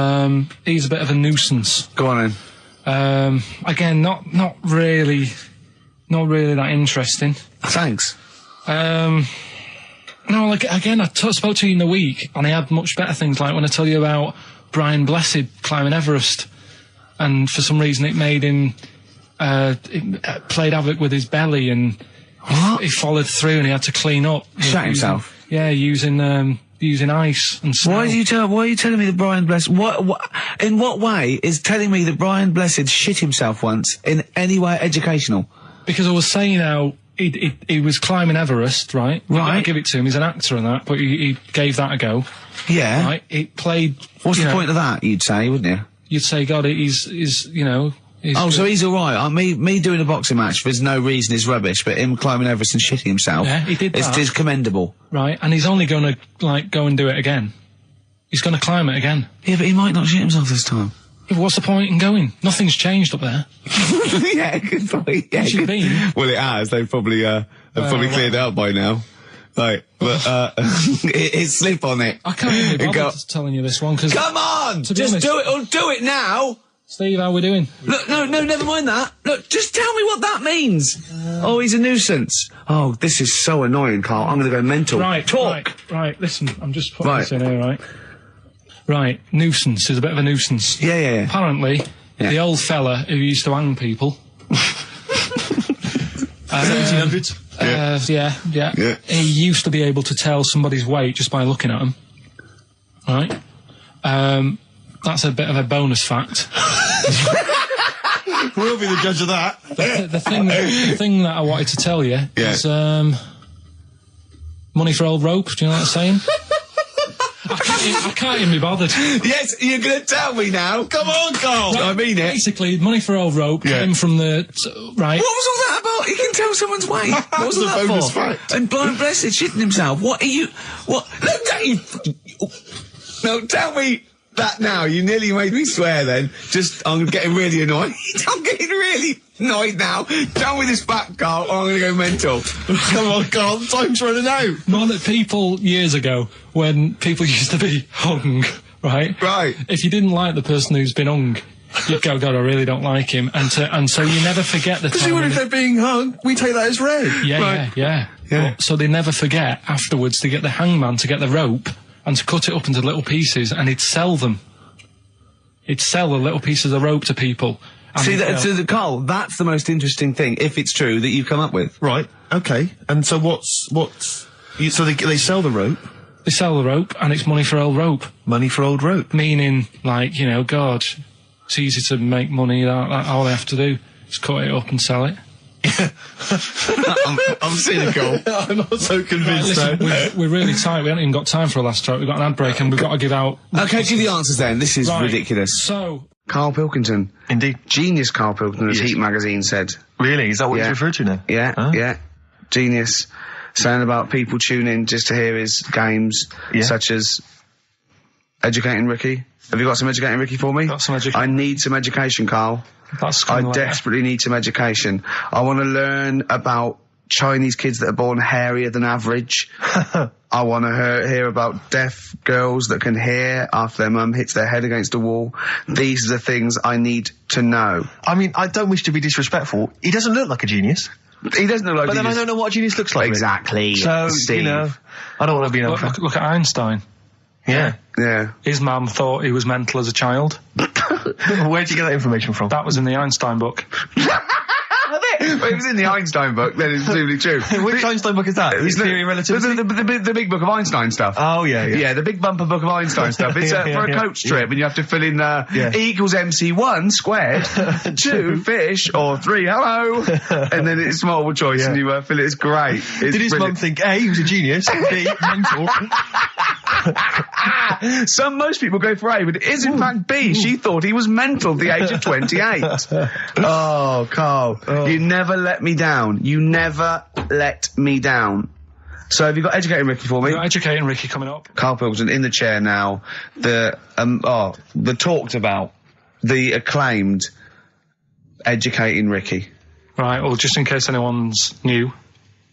he's a bit of a nuisance.
Go on then.
Again, not really that interesting.
Thanks.
No, like, again, I spoke to you in the week, and I had much better things, like when I tell you about Brian Blessed climbing Everest, and for some reason it made him, it played havoc with his belly, and he followed through, and he had to clean up.
Shut himself?
Yeah, using ice and snow.
Why are you telling me that Brian Blessed, in what way is telling me that Brian Blessed shit himself once in any way educational?
Because I was saying how he was climbing Everest, right?
Right.
I give it to him. He's an actor and that, but he gave that a go.
Yeah.
Right. It played.
What's the point of that? You'd say, wouldn't you?
You'd say, God, he's you know.
So he's all right. Me doing a boxing match, there's no reason is rubbish, but him climbing Everest and shitting himself,
yeah, he did that.
It's commendable.
Right, and he's only going to go and do it again. He's going to climb it again.
Yeah, but he might not shit himself this time.
Yeah, what's the point in going? Nothing's changed up there.
Yeah, good point. Yeah,
What's it been?
Well, it has. They've probably cleared it up by now. Right, but it's slip on it.
I can't even be bothered telling you this one because.
Come on, just do it. Or do it now.
Steve, how we doing?
Look, no, never mind that. Look, just tell me what that means. Oh, he's a nuisance. Oh, this is so annoying, Carl. I'm going to go mental.
Right,
talk.
Right. Listen, I'm just putting this in here, right? Right, nuisance is a bit of a nuisance.
Yeah.
Apparently, the old fella who used to hang people.
1700s.
Yeah. He used to be able to tell somebody's weight just by looking at them. Right? That's a bit of a bonus fact.
We'll be the judge of that.
The thing that I wanted to tell you is money for old rope. Do you know what I'm saying? I can't even be bothered.
Yes, you're going to tell me now. Come on, Carl. I mean it.
Basically, money for old rope came from the... Right.
What was all that about? You can tell someone's weight. What was that
bonus
for?
fact.
And Brian Blessed shitting himself. What are you... What? Look at you... No, tell me that now. You nearly made me swear then. I'm getting really annoyed. I'm getting really annoyed now. Tell me this back, Carl, or I'm going to go mental.
Come on, Carl, time's running out.
More that people years ago, when people used to be hung, right?
Right.
If you didn't like the person who's been hung, you'd go, God, I really don't like him. And so you never forget the time.
Because if they're being hung, we take that as read.
Yeah. So they never forget afterwards to get the hangman to get the rope and to cut it up into little pieces, and he'd sell them. He'd sell the little pieces of rope to people.
See, Carl, that's the most interesting thing, if it's true, that you've come up with.
Right, okay. And so so they sell the rope?
They sell the rope, and it's money for old rope.
Money for old rope?
Meaning, like, you know, God, it's easy to make money, that all they have to do is cut it up and sell it.
I'm cynical.
I'm not so convinced.
Right, listen, we're really tight. We haven't even got time for a last track. We've got an ad break and we've got to give out...
Okay, give the answers then. This is ridiculous.
So...
Karl Pilkington.
Indeed.
Genius Karl Pilkington, as Heat magazine said.
Really? Is that what he's referred to now?
Yeah. Genius. Saying about people tune in just to hear his games, such as Educating Ricky. Have you got some Educating Ricky for me?
Got some education.
I need some education, Carl.
That's
I desperately need some education. I want to learn about Chinese kids that are born hairier than average. I want to hear about deaf girls that can hear after their mum hits their head against a wall. These are the things I need to know.
I mean, I don't wish to be disrespectful. He doesn't look like a genius.
He doesn't look like
But then I don't know what a genius looks like.
Exactly.
So,
Steve.
you know, I don't want to be
Look at Einstein.
Yeah.
Yeah.
His mum thought he was mental as a child.
Where'd you get that information from?
That was in the Einstein book.
Well, it was in the Einstein book, then it's presumably true.
Which Einstein book is that? His Theory of Relativity?
The big book of Einstein stuff.
Oh, yeah.
Yeah, the big bumper book of Einstein stuff. It's for a coach trip, and you have to fill in E equals MC1 squared, 2 fish, or 3 hello, and then it's multiple choice, and you fill it. It's great. It's
Did his mum think, A, he was a genius, B, mental?
Most people go for A, but it is in fact B. She thought he was mental at the age of 28. Oh, Carl, you never let me down. You never let me down. So have you got Educating Ricky for me?
We've got Educating Ricky coming up.
Karl Pilkington in the chair now. The talked about, the acclaimed Educating Ricky.
Right, well, just in case anyone's new,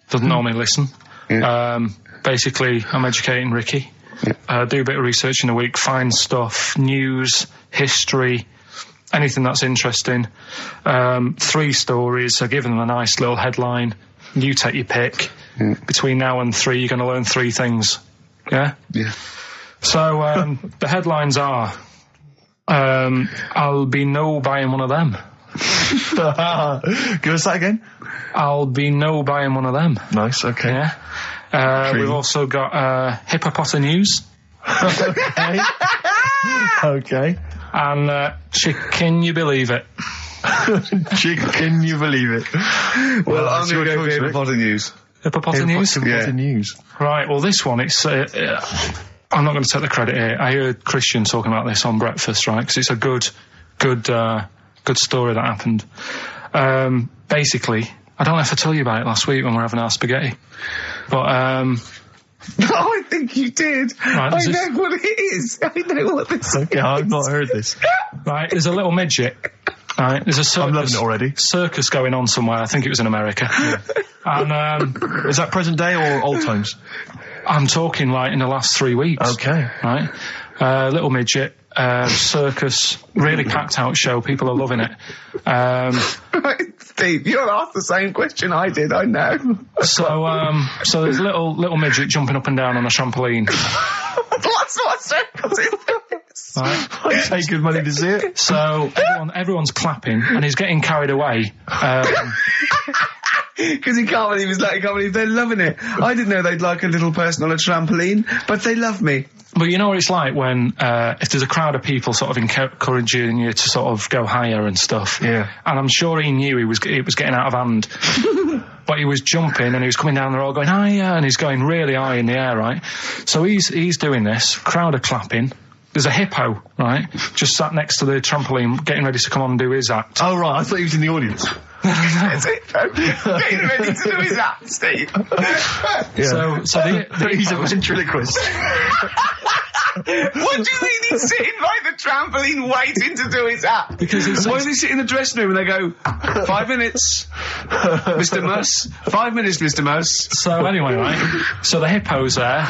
doesn't normally listen.
Yeah.
Basically, I'm educating Ricky.
Yeah.
Do a bit of research in a week, find stuff, news, history, anything that's interesting. 3 stories, so give them a nice little headline. You take your pick.
Yeah.
Between now and 3, you're going to learn 3 things. Yeah?
Yeah.
So, the headlines are, I'll be no buying one of them.
Give us that again.
I'll be no buying one of them.
Nice, okay.
Yeah. We've also got hippopotamus news.
Okay. Okay.
And can you believe it?
Can you believe it?
Well, I'm going to go for hippopotamus news.
Hippopotamus news?
Hippopotamus news.
Right, well, this one, it's... I'm not going to take the credit here. I heard Christian talking about this on breakfast, right? Because it's a good story that happened. Basically, I don't know if I told you about it last week when we were having our spaghetti. But,
I think you did.
Right,
I know what it is. I know what this is.
Okay, I've not heard this.
right, there's a little midget. Right, there's a circus.
I'm loving it already.
Circus going on somewhere. I think it was in America. And,
is that present day or old times?
I'm talking like in the last 3 weeks.
Okay.
Right? Little midget, circus, really packed out show. People are loving it.
Steve, you'll ask the same question I did, I know.
So there's a little midget jumping up and down on a trampoline.
What circus is this?
Right?
I'd pay good money to see it.
So everyone's clapping and he's getting carried away.
Because he can't believe they're loving it. I didn't know they'd like a little person on a trampoline, but they love me.
But you know what it's like when, if there's a crowd of people sort of encouraging you to sort of go higher and stuff.
Yeah.
And I'm sure he knew it was getting out of hand. But he was jumping and he was coming down, they're all going higher, and he's going really high in the air, right? So he's doing this, crowd are clapping. There's a hippo, right, just sat next to the trampoline, getting ready to come on and do his act.
Oh, right, I thought he was in the audience.
That's it, getting ready to do his act, Steve.
Yeah. So
he's a ventriloquist.
What do you mean he's sitting by the trampoline waiting to do his act?
Because
why does he sit in the dressing room and they go, 5 minutes, Mr. Muss, 5 minutes, Mr. Muss.
So anyway, right, so the hippo's there.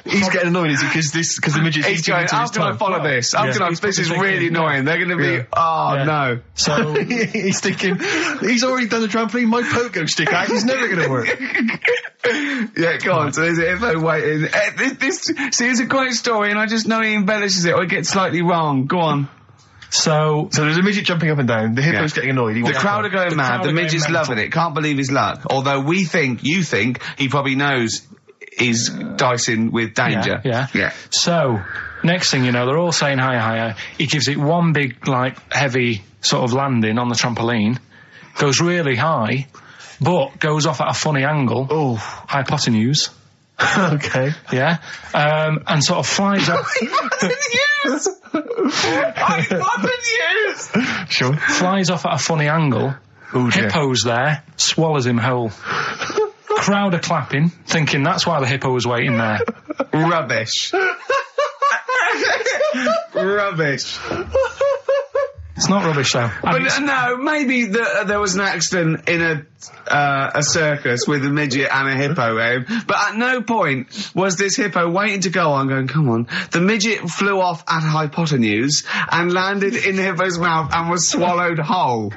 He's getting annoyed, is he? Because the midget's
he's going, how can I follow this? This is really annoying. They're going to be, no.
So
he's thinking, he's already done the trampoline, my pogo stick act is never going to work.
Yeah, go on. So there's a hippo waiting. See, it's a great story, and I just know he embellishes it or it gets slightly wrong. Go on.
So
there's a midget jumping up and down. The hippo's getting annoyed.
The crowd are going mad. The midget's loving it. Can't believe his luck. Although you think he probably knows he's dicing with danger.
Yeah. So next thing you know, they're all saying higher. He gives it one big, heavy sort of landing on the trampoline. Goes really high, but goes off at a funny angle.
Oh.
Hypotenuse.
Okay.
Yeah. And sort of flies up.
Hypotenuse!
Sure.
Flies off at a funny angle.
Ooh, dear.
Hippo's there, swallows him whole. Crowd are clapping, thinking that's why the hippo was waiting there.
Rubbish. Rubbish.
It's not rubbish, though.
But no, maybe there was an accident in a circus with a midget and a hippo, but at no point was this hippo waiting to go on, going, come on. The midget flew off at hypotenuse and landed in the hippo's mouth and was swallowed whole.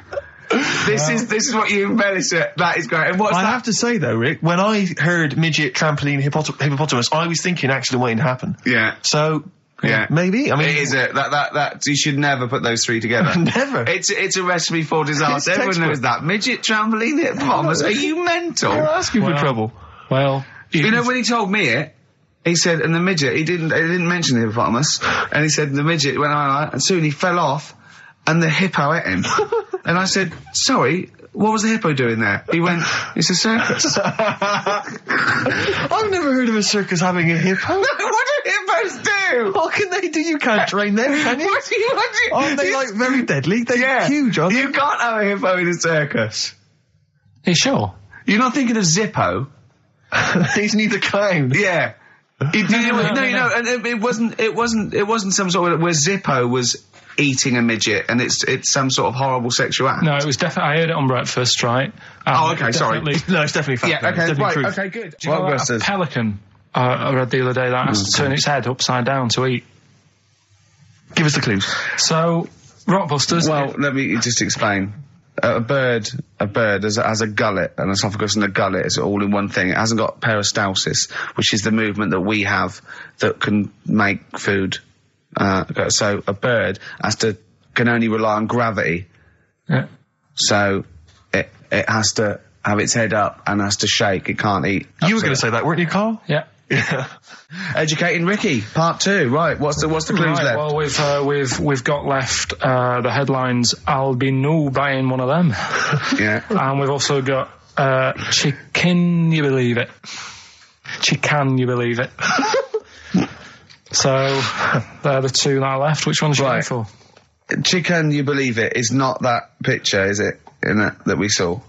This is what you embellish it. That is great. And what's that?
I have to say though, Rick, when I heard midget, trampoline, hippopotamus, I was thinking accident waiting to happen.
Yeah.
So...
Yeah,
maybe. I mean,
it is that you should never put those three together.
Never.
It's a recipe for disaster. Everyone knows that. Midget, trampoline, hippopotamus. Are you mental?
You're asking for trouble.
Well,
you know when he told me it, he said, and the midget, he didn't mention the hippopotamus, and he said the midget went on, and soon he fell off, and the hippo ate him. And I said, sorry. What was the hippo doing there? He went, it's a circus.
I've never heard of a circus having a hippo.
No, what do hippos do?
What can they do? You can't train them, can you?
What do you?
Aren't they, like, very deadly? They're huge, aren't they?
You can't have a hippo in a circus.
Are you sure?
You're not thinking of Zippo?
He's neither kind.
Yeah. No, and it wasn't some sort of where Zippo was eating a midget and it's some sort of horrible sexual act.
No, it was definitely, I heard it on breakfast, right?
Okay, sorry.
No, it's definitely fact.
Yeah, okay, right,
truth.
okay, good.
Do you know that a pelican, I read the other day, that has to turn its head upside down to eat?
Give us the clues.
So, Rockbusters...
Well, let me just explain. A bird has a gullet, an esophagus and a gullet is all in one thing. It hasn't got peristalsis, which is the movement that we have that can make food. So a bird can only rely on gravity.
Yeah.
So it has to have its head up and has to shake. It can't eat.
You were going to say that, weren't you, Carl?
Yeah.
Yeah.
Educating Ricky, part 2. Right, what's the clues left?
Well, we've got left the headlines. I'll be no buying one of them.
Yeah.
And we've also got chicken. You believe it? Chicken. You believe it? So they're the two that are left. Which one's you going for?
Chicken. You believe it is not that picture, is it? That we saw.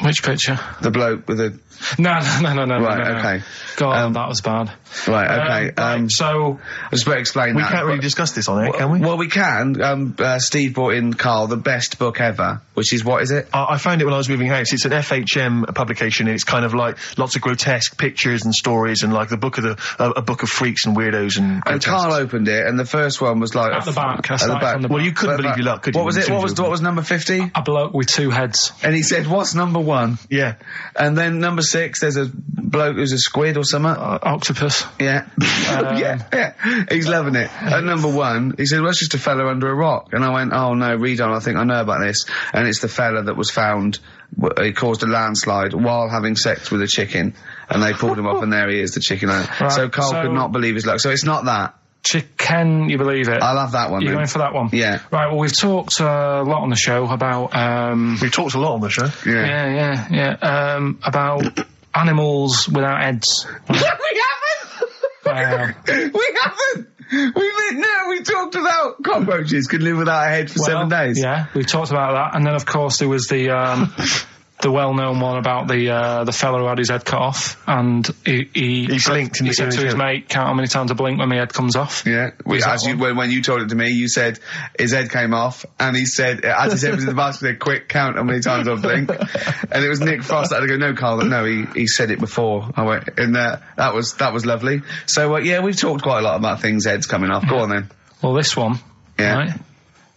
Which picture?
The bloke with the...
No.
Right, okay.
God, that was bad.
Right, okay.
So...
I just better explain
we
that.
We can't really discuss this on air, can we?
Well, we can. Steve brought in, Carl, the best book ever, which is, what is it?
I found it when I was moving house. It's an FHM publication, and it's kind of like lots of grotesque pictures and stories, and like a book of freaks and weirdos and grotesques.
And Carl opened it, and the first one was like...
At the back.
At the back.
Well, you couldn't believe your luck, could you?
What was it? What was number 50?
A bloke with two heads.
And he said, what's number 1?
Yeah.
And then number 6, there's a bloke who's a squid or something.
Octopus.
Yeah. Yeah. He's loving it. At number 1, he said, well, it's just a fella under a rock. And I went, oh no, read on, I think I know about this. And it's the fella that was found, he caused a landslide while having sex with a chicken. And they pulled him off and there he is, the chicken. Right, so Carl could not believe his luck. So it's not that.
Chicken, you believe it?
I'll have that one.
You're going for that one?
Yeah.
Right, well, we've talked a lot on the show about...
We've talked a lot on the show.
Yeah.
About animals without heads.
We haven't! We haven't! We talked about cockroaches could live without a head for 7 days.
Yeah, we talked about that. And then, of course, there was the well-known one about the fella who had his head cut off, and he
blinked.
He said to his mate, "Count how many times I blink when my head comes off."
Yeah, when you told it to me, you said his head came off, and he said, as his head was in the basket, he said, "Quick, count how many times I blink." And it was Nick Frost that had to go, "No, Carl, no, he said it before." I went, and that was lovely. So we've talked quite a lot about things heads coming off. Go on then.
Well, this one, right?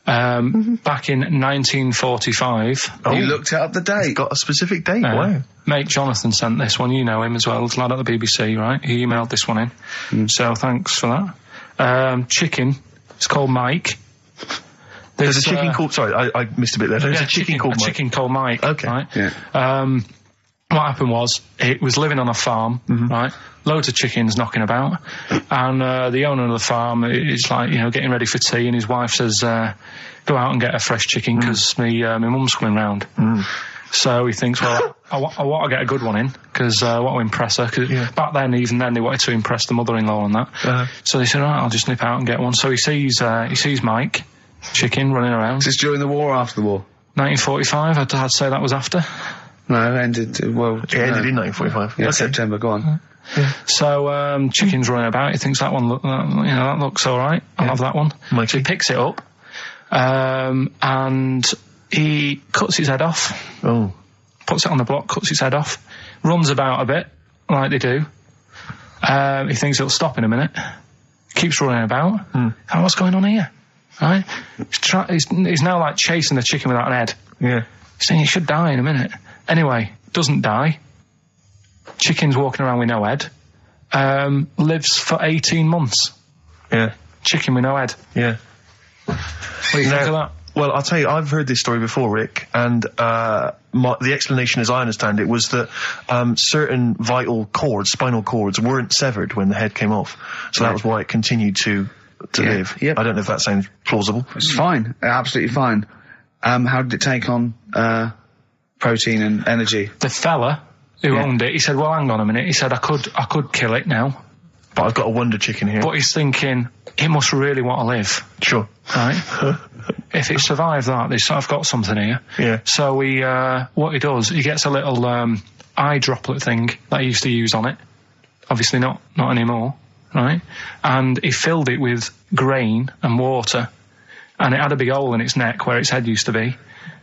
Back in 1945.
You looked up the date.
It's got a specific date. Wow.
Mate Jonathan sent this one. You know him as well. It's a lad at the BBC, right? He emailed this one in. So thanks for that. Chicken. It's called Mike.
There's a chicken called... Sorry, I missed a bit there. There's a chicken called Mike.
A chicken called Mike.
Okay.
Right?
Yeah.
What happened was, it was living on a farm, right? Loads of chickens knocking about. And the owner of the farm is like, getting ready for tea, and his wife says, go out and get a fresh chicken, because my mum's coming round. So he thinks, well, I want to get a good one in, because I want to impress her. Cause back then, even then, they wanted to impress the mother-in-law and that. So they said, all right, I'll just nip out and get one. So he sees Mike, chicken, running around.
Is this during the war or after the war?
1945, I'd say that was after.
No, it ended,
It ended in 1945.
Yeah, okay. September, go on.
Yeah. So, chicken's running about, he thinks that one, that looks alright, I'll have that one.
Mikey.
So he picks it up, and he cuts his head off.
Oh.
Puts it on the block, cuts its head off, runs about a bit, like they do. He thinks it'll stop in a minute. Keeps running about. Oh, what's going on here? Right? He's now like chasing the chicken without an head.
Yeah.
He's saying it should die in a minute. Anyway, doesn't die. Chicken's walking around with no head. Lives for 18 months.
Yeah.
Chicken with no head.
Yeah.
What do you think of that?
Well, I'll tell you, I've heard this story before, Rick, and the explanation, as I understand it, was that certain vital cords, spinal cords, weren't severed when the head came off. So that was why it continued to live.
Yep.
I don't know if that sounds plausible.
It's fine. Absolutely fine. How did it take on protein and energy?
The fella who owned it, he said, well, hang on a minute. He said, I could kill it now.
But I've got a wonder chicken here.
But he's thinking, it must really want to live.
Sure.
Right? If it survived that, I've got something here.
Yeah.
So what he does, he gets a little eye droplet thing that he used to use on it. Obviously not anymore, right? And he filled it with grain and water, and it had a big hole in its neck where its head used to be.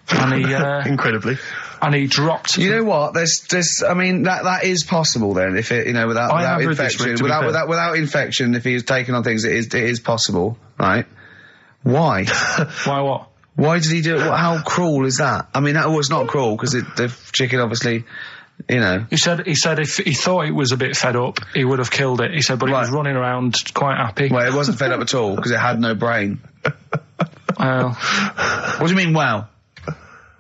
And he
incredibly.
And he dropped.
You know what? There's. I mean, that is possible. Then, if it, without infection, without infection, if he was taking on things, it is possible, right? Why?
Why what?
Why did he do it? How cruel is that? I mean, that was not cruel because the chicken obviously, He said if he thought it was a bit fed up, he would have killed it. He said, but it was running around quite happy. Well, it wasn't fed up at all because it had no brain.
Well,
what do you mean? Wow.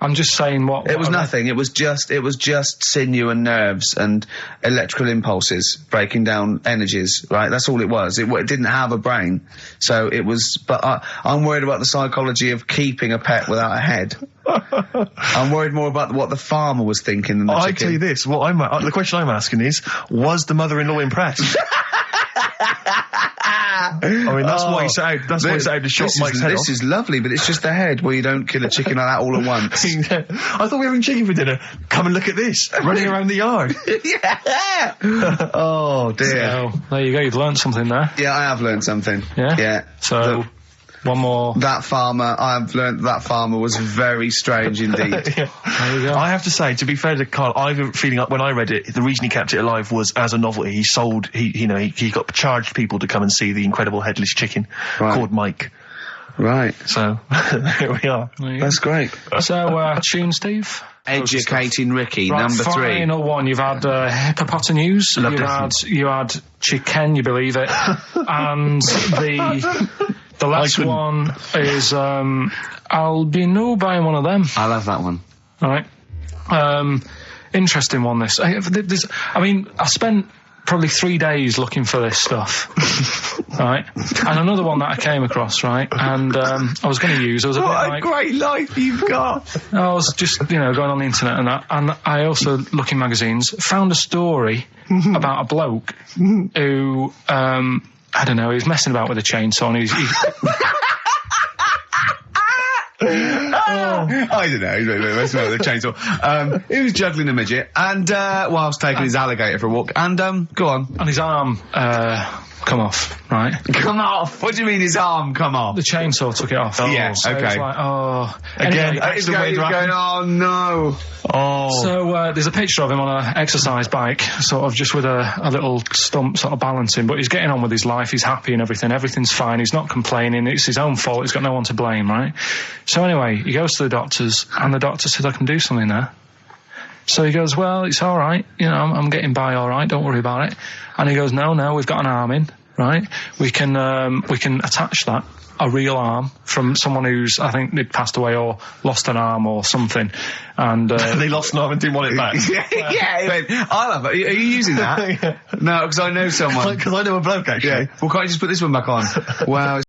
I'm just saying
it was nothing. It was just sinew and nerves and electrical impulses breaking down energies, right? That's all it was. It didn't have a brain. So it was, but I'm worried about the psychology of keeping a pet without a head. I'm worried more about what the farmer was thinking than the chicken.
I tell you this, the question I'm asking is, was the mother-in-law impressed? I mean, that's why he set out. That's why he set out to shot Mike's head off.
This is lovely, but it's just the head where you don't kill a chicken like that all at once.
I thought we were having chicken for dinner. Come and look at this, running around the yard.
Yeah. Oh dear.
So, there you go. You've learned something there.
Yeah, I have learned something.
Yeah.
Yeah.
So. One more.
That farmer, I've learned that farmer was very strange indeed.
There you go.
I have to say, to be fair to Karl, I have a feeling when I read it, the reason he kept it alive was as a novelty. He got charged people to come and see the incredible headless chicken called Mike.
Right.
So, here we are.
That's great.
So, tune, Steve?
Educating Ricky,
right,
number 3.
Final one. You've had hippopotamus. You had chicken, you believe it. And the last one is I'll be no buying one of them.
I love that one.
All right. Interesting one, this. I spent probably 3 days looking for this stuff. Right? And another one that I came across, right? And I was going to use. What
a great life you've got.
I was just, going on the internet and that. And I also, looking magazines, found a story about a bloke who, I don't know, he was messing about with a chainsaw and
I don't know, he's messing with a chainsaw. He was juggling a midget and, whilst taking his alligator for a walk, and, go on.
And his arm, come off, right?
Come off? What do you mean his arm come off?
The chainsaw took it off.
Yeah,
so
okay.
It's like,
Again,
anyway,
he's going, oh no.
Oh.
So, there's a picture of him on an exercise bike, sort of just with a little stump sort of balancing, but he's getting on with his life, he's happy and everything, everything's fine, he's not complaining, it's his own fault, he's got no one to blame, right? So anyway, he goes to the doctors, and the doctor says, I can do something there. So he goes, well, it's all right, I'm getting by all right, don't worry about it. And he goes, no, we've got an arm in, right? We can attach that, a real arm, from someone who's, I think, they'd passed away or lost an arm or something. And
they lost an arm and didn't want it back.
Yeah, I love it. Are you using that? No, because I know someone.
Because I know a bloke, actually.
Yeah. Well, can't you just put this one back on? Wow.